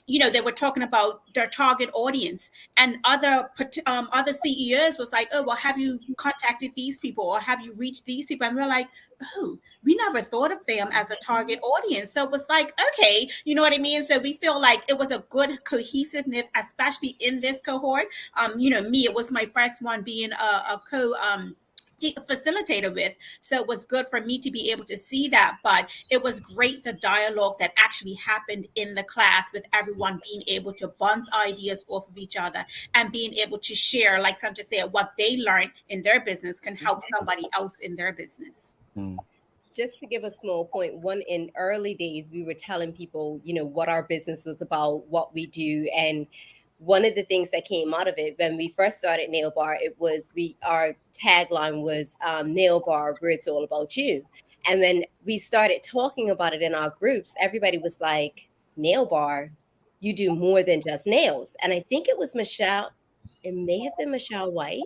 they were talking about their target audience, and other CEOs was like, oh, well, have you contacted these people or have you reached these people? And we're like, oh, we never thought of them as a target audience. So it was like, okay, you know what I mean? So we feel like it was a good cohesiveness, especially in this cohort. It was my first one being a facilitator with, so it was good for me to be able to see that. But it was great, the dialogue that actually happened in the class, with everyone being able to bounce ideas off of each other and being able to share, like Sandra said, what they learned in their business can help somebody else in their business. Just to give a small point, in early days, we were telling people, what our business was about, what we do. And one of the things that came out of it when we first started Nail Bar, our tagline was Nail Bar, where it's all about you. And when we started talking about it in our groups, everybody was like, Nail Bar, you do more than just nails. And I think it was Michelle, it may have been Michelle White,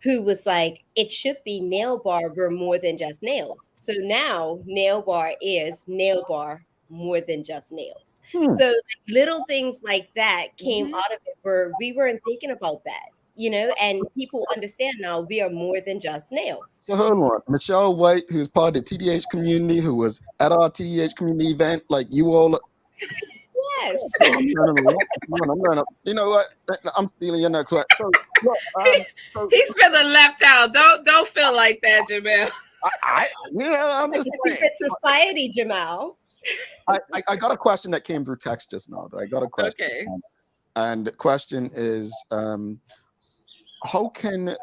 who was like, it should be Nail Bar, we're more than just nails. So now Nail Bar is Nail Bar, more than just nails. So little things like that came out of it where we weren't thinking about that, and people understand now we are more than just nails. So hold on. Michelle White, who's part of the TDH community, who was at our TDH community event, like you all. Yes. You know what? I'm stealing your next one. He's feeling left out. Don't feel like that, Jamel. I'm just saying. Society, Jamal. I got a question that came through text just now. I got a question. Okay. And the question is, how can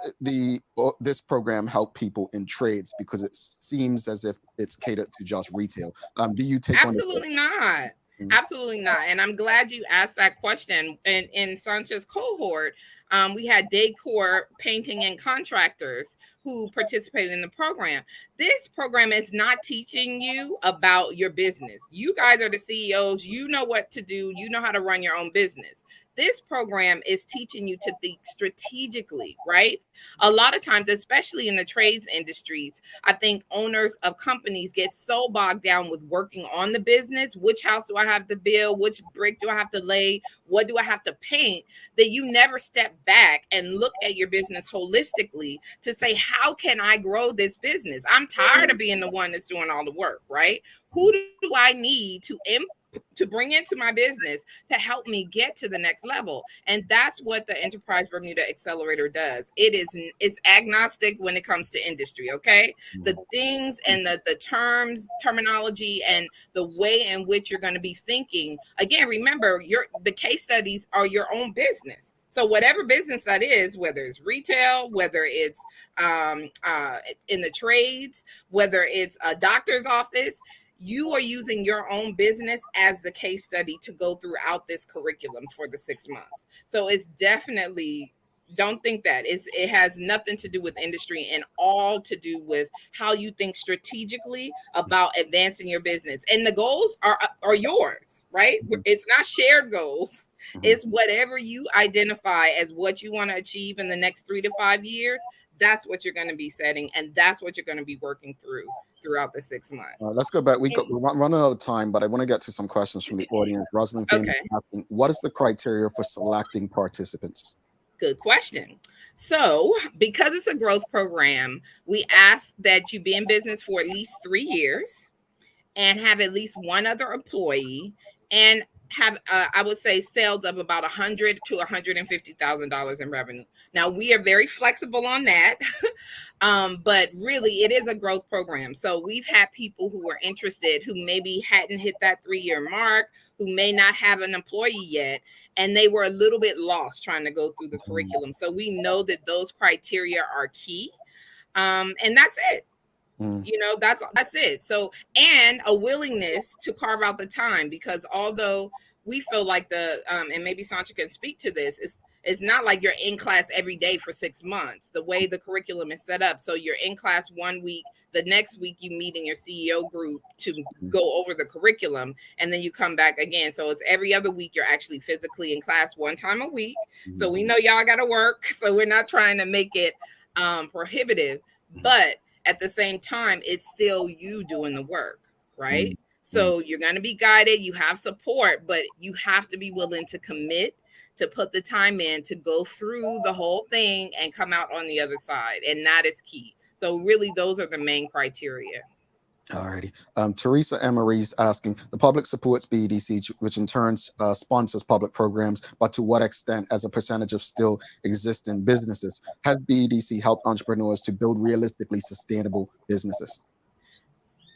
this program help people in trades? Because it seems as if it's catered to just retail. Do you take Absolutely not. Absolutely not. And I'm glad you asked that question. In Sancha's cohort, We had decor painting and contractors who participated in the program. This program is not teaching you about your business. You guys are the CEOs. You know what to do. You know how to run your own business. This program is teaching you to think strategically, right? A lot of times, especially in the trades industries, I think owners of companies get so bogged down with working on the business. Which house do I have to build? Which brick do I have to lay? What do I have to paint? That you never step back and look at your business holistically to say, how can I grow this business? I'm tired of being the one that's doing all the work, right? Who do I need to bring into my business to help me get to the next level? And that's what the Enterprise Bermuda Accelerator does. It's agnostic when it comes to industry, okay? The things and the terminology and the way in which you're going to be thinking. Again, remember, the case studies are your own business. So whatever business that is, whether it's retail, whether it's in the trades, whether it's a doctor's office, you are using your own business as the case study to go throughout this curriculum for the 6 months. So it's definitely, don't think that it has nothing to do with industry and all to do with how you think strategically about advancing your business. And the goals are yours, right? It's not shared goals. It's whatever you identify as what you want to achieve in the next 3 to 5 years. That's what you're going to be setting, and that's what you're going to be working throughout the 6 months. Let's go back. We're running out of time, but I want to get to some questions from the audience. Rosalind Fane is asking, what is the criteria for selecting participants? Good question. So, because it's a growth program, we ask that you be in business for at least 3 years and have at least one other employee and have, I would say, sales of about $100,000 to $150,000 in revenue. Now, we are very flexible on that, but really, it is a growth program. So we've had people who were interested who maybe hadn't hit that 3-year mark, who may not have an employee yet, and they were a little bit lost trying to go through the curriculum. So we know that those criteria are key, and that's it. You know, that's it. So, and a willingness to carve out the time, because although we feel like and maybe Sancha can speak to this, it's not like you're in class every day for 6 months, the way the curriculum is set up. So you're in class 1 week, the next week you meet in your CEO group to go over the curriculum, and then you come back again. So it's every other week you're actually physically in class 1 time a week. So we know y'all got to work. So we're not trying to make it prohibitive, but at the same time, it's still you doing the work, right? So you're going to be guided, you have support, but you have to be willing to commit, to put the time in, to go through the whole thing and come out on the other side. And that is key. So really, those are the main criteria. Alrighty. Teresa Emery's asking, the public supports BEDC, which in turn sponsors public programs, but to what extent, as a percentage of still existing businesses, has BEDC helped entrepreneurs to build realistically sustainable businesses?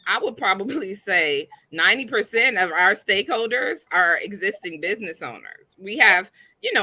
I would probably say 90% of our stakeholders are existing business owners. We have,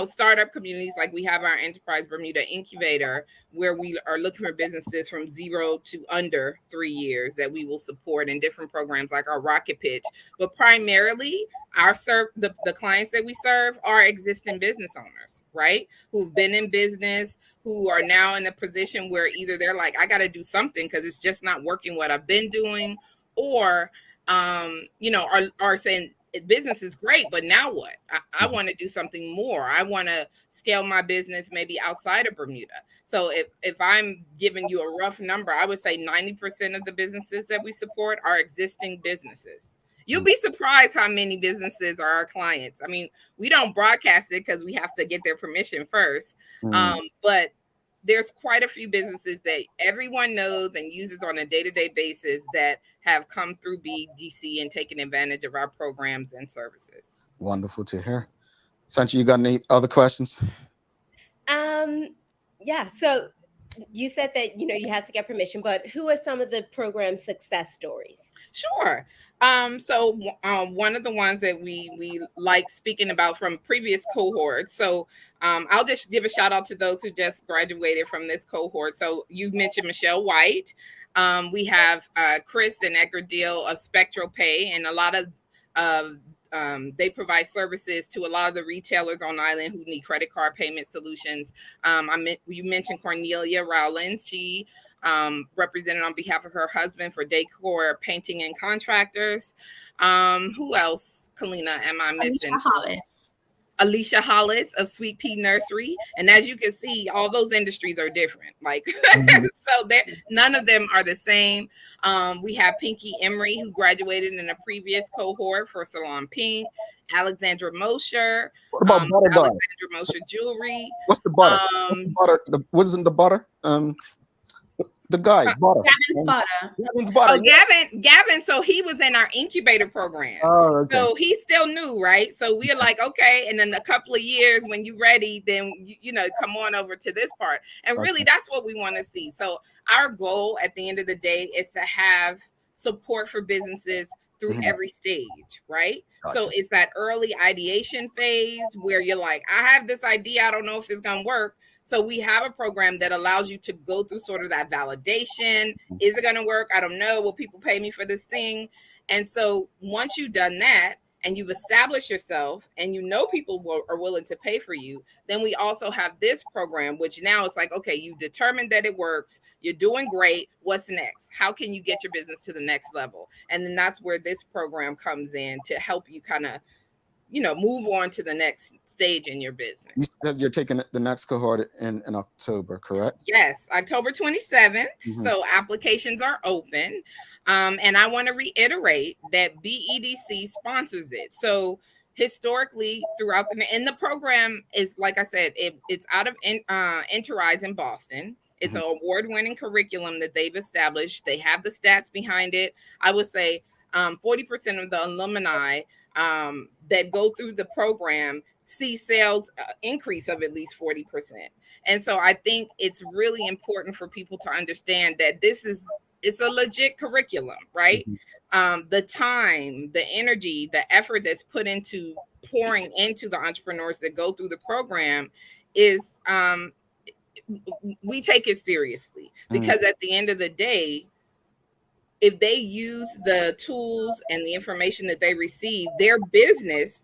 startup communities, like we have our Enterprise Bermuda Incubator, where we are looking for businesses from 0 to under 3 years that we will support in different programs like our Rocket Pitch. But primarily, the clients that we serve are existing business owners, right? Who've been in business, who are now in a position where either they're like, I got to do something because it's just not working what I've been doing, or are saying business is great, but now what? I want to do something more. I want to scale my business maybe outside of Bermuda. So if I'm giving you a rough number, I would say 90% of the businesses that we support are existing businesses. You'll be surprised how many businesses are our clients. I mean, we don't broadcast it because we have to get their permission first. But there's quite a few businesses that everyone knows and uses on a day-to-day basis that have come through BDC and taken advantage of our programs and services. Wonderful to hear. Sancha, you got any other questions? Yeah. So you said that, you have to get permission, but who are some of the program success stories? Sure. So one of the ones that we like speaking about from previous cohorts. So I'll just give a shout out to those who just graduated from this cohort. So you mentioned Michelle White. We have Chris and Edgar Deal of Spectral Pay, and a lot of they provide services to a lot of the retailers on island who need credit card payment solutions. You mentioned Cornelia Rowland. She represented on behalf of her husband for Decor Painting and Contractors. Who else, Colina, am I missing? Alicia Hollis of Sweet Pea Nursery. And as you can see, all those industries are different. Like, so none of them are the same. We have Pinky Emery, who graduated in a previous cohort for Salon Pink. Alexandra Mosher. What about butter? Alexandra Mosher Jewelry. What's the butter? What isn't the butter? The guy, butter. Gavin's butter. Oh, Gavin. So he was in our incubator program. Oh, okay. So he's still new, right? So we're like, okay. And then a couple of years when you're ready, then, you know, come on over to this part. And really, that's what we want to see. So our goal at the end of the day is to have support for businesses through every stage, right? Gotcha. So it's that early ideation phase where you're like, I have this idea. I don't know if it's going to work. So we have a program that allows you to go through sort of that validation. Is it going to work? I don't know. Will people pay me for this thing? And so once you've done that and you've established yourself and you know people are willing to pay for you, then we also have this program, which now it's like, okay, you determined that it works. You're doing great. What's next? How can you get your business to the next level? And then that's where this program comes in to help you kind of, you know, move on to the next stage in your business. You said you're taking the next cohort in October, correct? Yes, October 27th. So applications are open. And I want to reiterate that BEDC sponsors it. So historically throughout the program is, like I said, it's out of Enterprise in Boston. It's an award-winning curriculum that they've established. They have the stats behind it. I would say 40% of the alumni that go through the program see sales increase of at least 40%. And so I think it's really important for people to understand that it's a legit curriculum, right? The time, the energy, the effort that's put into pouring into the entrepreneurs that go through the program is, we take it seriously because at the end of the day, if they use the tools and the information that they receive, their business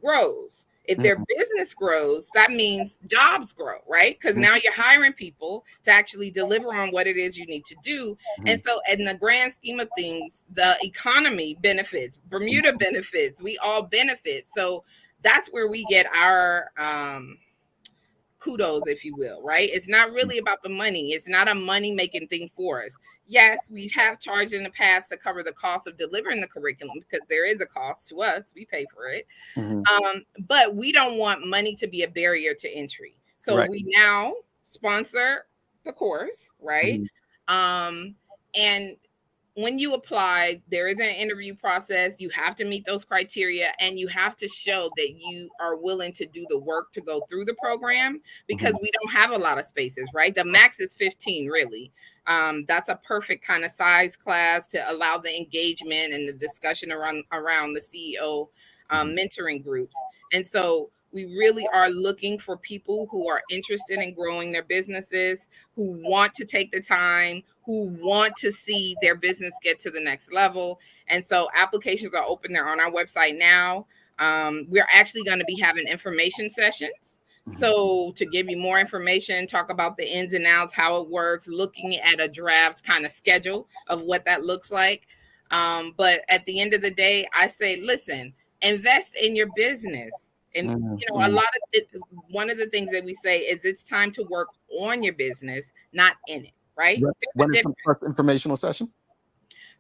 grows. If their business grows, that means jobs grow, right? Because now you're hiring people to actually deliver on what it is you need to do. And so in the grand scheme of things, the economy benefits, Bermuda benefits, we all benefit. So that's where we get our kudos, if you will, right? It's not really about the money. It's not a money-making thing for us. Yes, we have charged in the past to cover the cost of delivering the curriculum because there is a cost to us. We pay for it. But we don't want money to be a barrier to entry. So we now sponsor the course, right? And when you apply, there is an interview process. You have to meet those criteria and you have to show that you are willing to do the work to go through the program because we don't have a lot of spaces, right? The max is 15, really. That's a perfect kind of size class to allow the engagement and the discussion around the CEO mentoring groups. And so we really are looking for people who are interested in growing their businesses, who want to take the time, who want to see their business get to the next level. And so applications are open. They're on our website now. We're actually going to be having information sessions. So to give you more information, talk about the ins and outs, how it works, looking at a draft kind of schedule of what that looks like. But at the end of the day, I say, listen, invest in your business. And, you know, one of the things that we say is it's time to work on your business, not in it, right? When is the first informational session?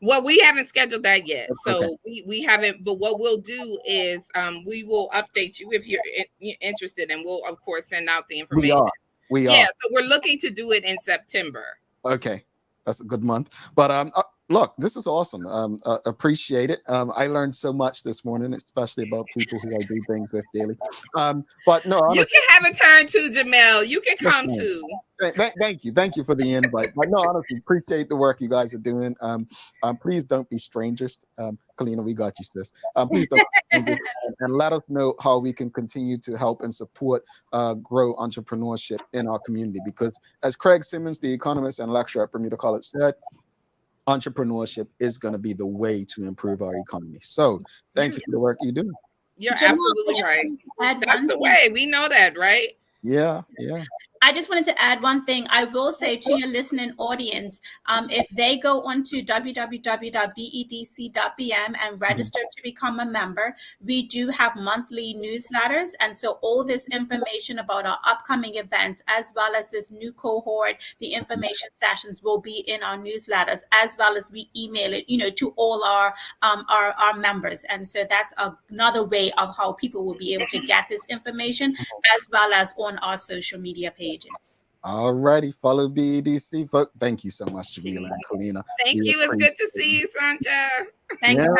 Well, we haven't scheduled that yet. So we haven't, but what we'll do is we will update you if you're interested and we'll, of course, send out the information. We are. Yeah, so we're looking to do it in September. Okay, that's a good month. But look, this is awesome. Appreciate it. I learned so much this morning, especially about people who I do things with daily. But no, honestly, you can have a turn too, Jamel. You can come too. Thank you for the invite. But no, honestly, appreciate the work you guys are doing. Please don't be strangers. Colina, we got you, sis. Please don't be strangers, and let us know how we can continue to help and support grow entrepreneurship in our community. Because as Craig Simmons, the economist and lecturer at Bermuda College, said, entrepreneurship is going to be the way to improve our economy. So thank you for the work you do. You're Jamal, absolutely right. add That's one the thing. way. We know that, right? Yeah. I just wanted to add one thing. I will say to your listening audience, if they go onto www.bedc.bm and register to become a member, we do have monthly newsletters. And so all this information about our upcoming events, as well as this new cohort, the information sessions will be in our newsletters, as well as we email it, to all our members. And so that's another way of how people will be able to get this information, as well as on our social media pages. All righty. Follow BEDC, folks. Thank you so much, Jamillah and Colina. Thank you. It's good to see you, Sanja. Thank you.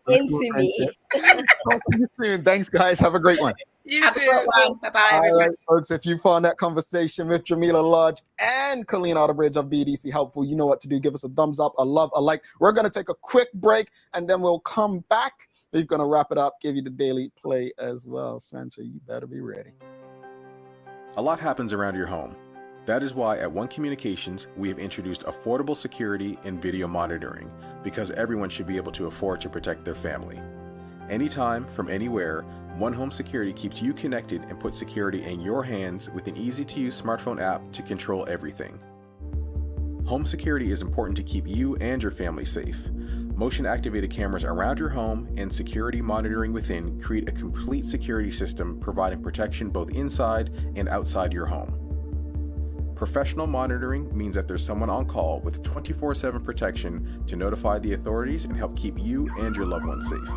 Into me. Talk to you soon. Thanks, guys. Have a great one. Have a good one. Bye-bye. All right, folks. If you found that conversation with Jamillah Lodge and Colina Outerbridge of BDC helpful, you know what to do. Give us a thumbs up, a love, a like. We're going to take a quick break, and then we'll come back. We're going to wrap it up, give you the daily play as well. Sancha, you better be ready. A lot happens around your home. That is why at One Communications, we have introduced affordable security and video monitoring, because everyone should be able to afford to protect their family. Anytime, from anywhere, One Home Security keeps you connected and puts security in your hands with an easy-to-use smartphone app to control everything. Home security is important to keep you and your family safe. Motion-activated cameras around your home and security monitoring within create a complete security system providing protection both inside and outside your home. Professional monitoring means that there's someone on call with 24/7 protection to notify the authorities and help keep you and your loved ones safe.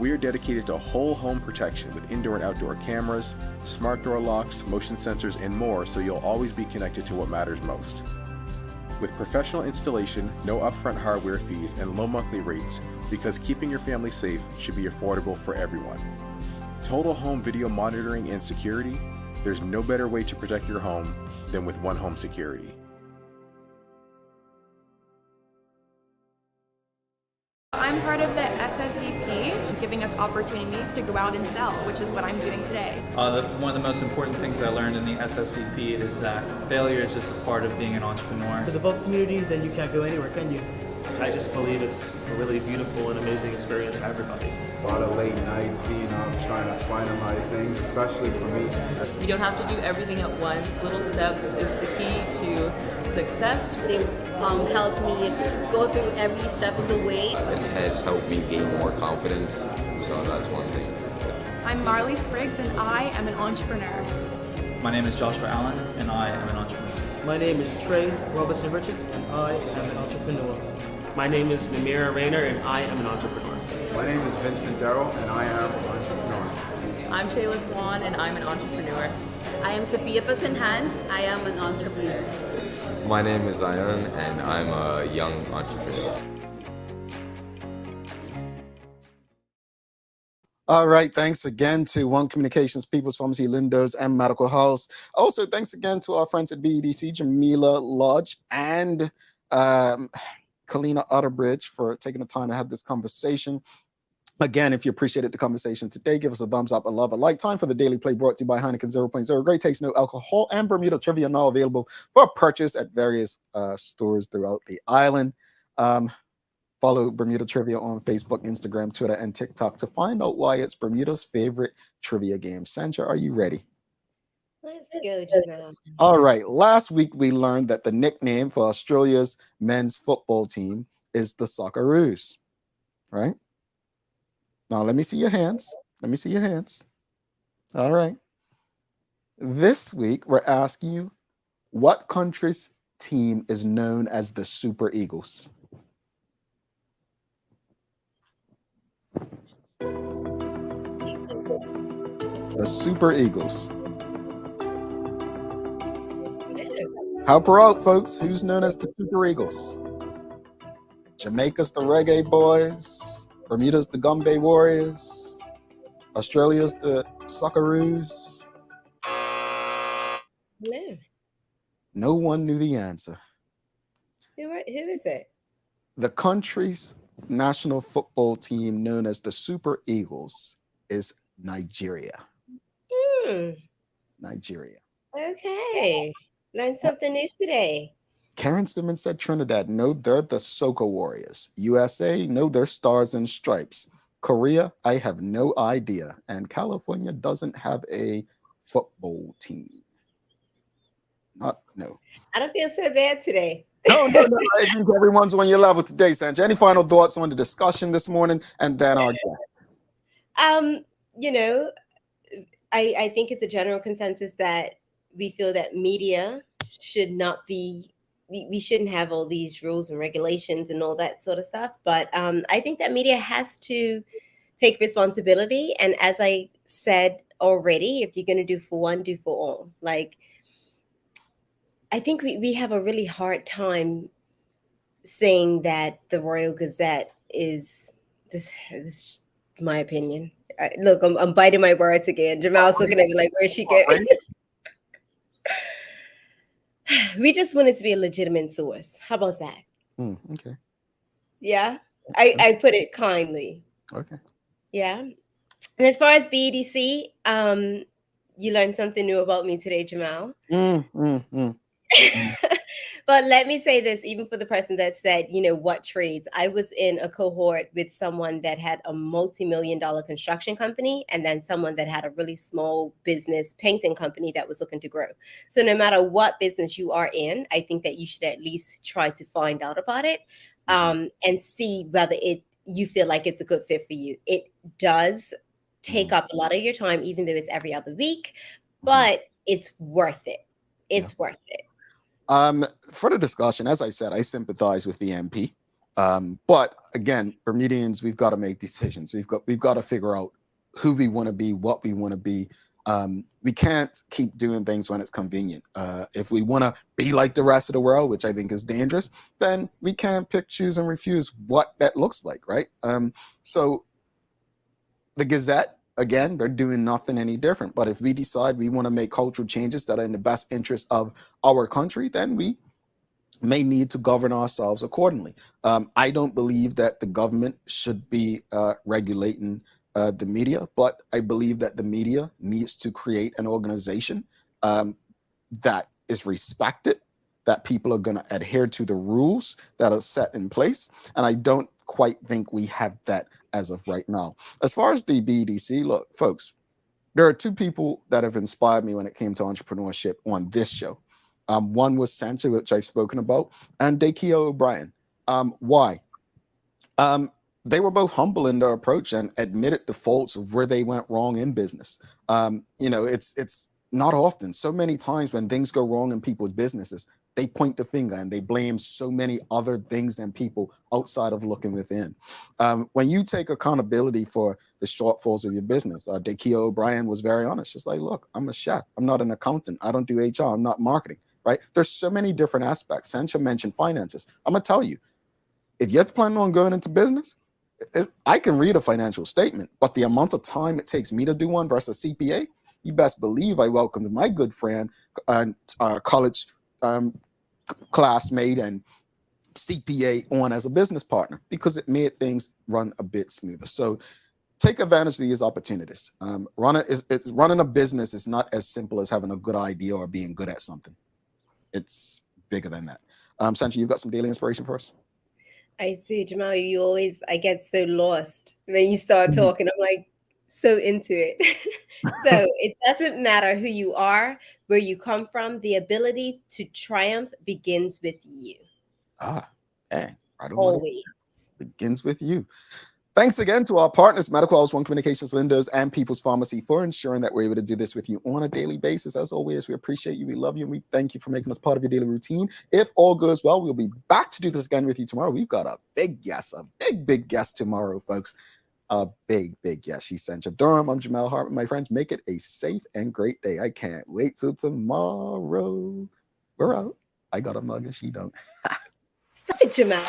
We are dedicated to whole home protection with indoor and outdoor cameras, smart door locks, motion sensors, and more, so you'll always be connected to what matters most. With professional installation, no upfront hardware fees, and low monthly rates, because keeping your family safe should be affordable for everyone. Total home video monitoring and security, there's no better way to protect your home than with One Home Security. I'm part of the SSCP, giving us opportunities to go out and sell, which is what I'm doing today. One of the most important things I learned in the SSCP is that failure is just a part of being an entrepreneur. As a vocal community, then you can't go anywhere, can you? I just believe it's a really beautiful and amazing experience for everybody. A lot of late nights being up, trying to finalize things, especially for me. You don't have to do everything at once. Little steps is the key to success. They helped me go through every step of the way. It has helped me gain more confidence, so that's one thing. I'm Marley Spriggs and I am an entrepreneur. My name is Joshua Allen and I am an entrepreneur. My name is Trey Robertson Richards and I am an entrepreneur. My name is Namira Rayner and I am an entrepreneur. My name is Vincent Darrell and I am an entrepreneur. I'm Shayla Swan and I'm an entrepreneur. I am Sophia Paxenhan. I am an entrepreneur. My name is Zion and I'm a young entrepreneur. All right. Thanks again to One Communications, People's Pharmacy, Lindo's, and Medical House. Also, thanks again to our friends at BEDC, Jamillah Lodge and Colina Outerbridge for taking the time to have this conversation. Again, if you appreciated the conversation today, give us a thumbs up, a love, a like. Time for the Daily Play brought to you by Heineken 0.0. Great taste, no alcohol, and Bermuda trivia now available for purchase at various stores throughout the island. Follow Bermuda Trivia on Facebook, Instagram, Twitter, and TikTok to find out why it's Bermuda's favorite trivia game. Sandra, are you ready? Let's go, Jamillah. All right. Last week, we learned that the nickname for Australia's men's football team is the Socceroos, right? Now, let me see your hands. Let me see your hands. All right. This week, we're asking you, what country's team is known as the Super Eagles? The Super Eagles. Help her out, folks. Who's known as the Super Eagles? Jamaica's the Reggae Boys. Bermuda's the Gumbe Warriors. Australia's the Socceroos. No. No one knew the answer. Who is it? The country's national football team known as the Super Eagles is Nigeria. Nigeria. Okay. Learned something new today. Karen Simmons said Trinidad, no, they're the Soca Warriors. USA, no, they're Stars and Stripes. Korea, I have no idea. And California doesn't have a football team. No. I don't feel so bad today. No. I think everyone's on your level today, Sancha. Any final thoughts on the discussion this morning? And then our you know, I think it's a general consensus that we feel that media should not be, we shouldn't have all these rules and regulations and all that sort of stuff. But I think that media has to take responsibility. And as I said already, if you're going to do for one, do for all. Like, I think we have a really hard time saying that the Royal Gazette is this is my opinion. Look, I'm biting my words again. Jamal's looking at me like, where's she going? We just want it to be a legitimate source. How about that? Okay. Yeah, I put it kindly. Okay. Yeah. And as far as BEDC, you learned something new about me today, Jamal. But let me say this, even for the person that said, what trades? I was in a cohort with someone that had a multi-million-dollar construction company, and then someone that had a really small business painting company that was looking to grow. So no matter what business you are in, I think that you should at least try to find out about it, and see whether you feel like it's a good fit for you. It does take up a lot of your time, even though it's every other week, but it's worth it. It's worth it. For the discussion, as I said, I sympathize with the MP. But again, Bermudians, we've got to make decisions. We've got to figure out who we want to be, what we want to be. We can't keep doing things when it's convenient. If we want to be like the rest of the world, which I think is dangerous, then we can't pick, choose, and refuse what that looks like, right? So the Gazette, again, they're doing nothing any different. But if we decide we want to make cultural changes that are in the best interest of our country, then we may need to govern ourselves accordingly. I don't believe that the government should be regulating the media, but I believe that the media needs to create an organization that is respected, that people are going to adhere to the rules that are set in place. And I don't quite think we have that as of right now. As far as the BEDC, look, folks, there are two people that have inspired me when it came to entrepreneurship on this show. One was Sancha, which I've spoken about, and Dakia O'Brien. Why? They were both humble in their approach and admitted the faults of where they went wrong in business. It's not often. So many times when things go wrong in people's businesses, they point the finger and they blame so many other things than people outside of looking within. When you take accountability for the shortfalls of your business, Dakia O'Brien was very honest. Just like, look, I'm a chef. I'm not an accountant. I don't do HR. I'm not marketing, right? There's so many different aspects. Sancha mentioned finances. I'm going to tell you, if you're planning on going into business, I can read a financial statement, but the amount of time it takes me to do one versus CPA, you best believe I welcomed my good friend and college classmate and CPA on as a business partner because it made things run a bit smoother. So take advantage of these opportunities. Running a business is not as simple as having a good idea or being good at something. It's bigger than that. Sancha, you've got some daily inspiration for us? I see, Jamal, I get so lost when you start talking. I'm like so into it. So it doesn't matter who you are, where you come from. The ability to triumph begins with you. Right on. Always. Begins with you. Thanks again to our partners, Medical House, One Communications, Lindos, and People's Pharmacy for ensuring that we're able to do this with you on a daily basis. As always, we appreciate you, we love you, and we thank you for making us part of your daily routine. If all goes well, we'll be back to do this again with you tomorrow. We've got a big guest, big guest tomorrow, folks. A big guest. She's Sancha Durham. I'm Jamel Hartman. My friends, make it a safe and great day. I can't wait till tomorrow. We're out. I got a mug and she don't. Stop it, Jamel.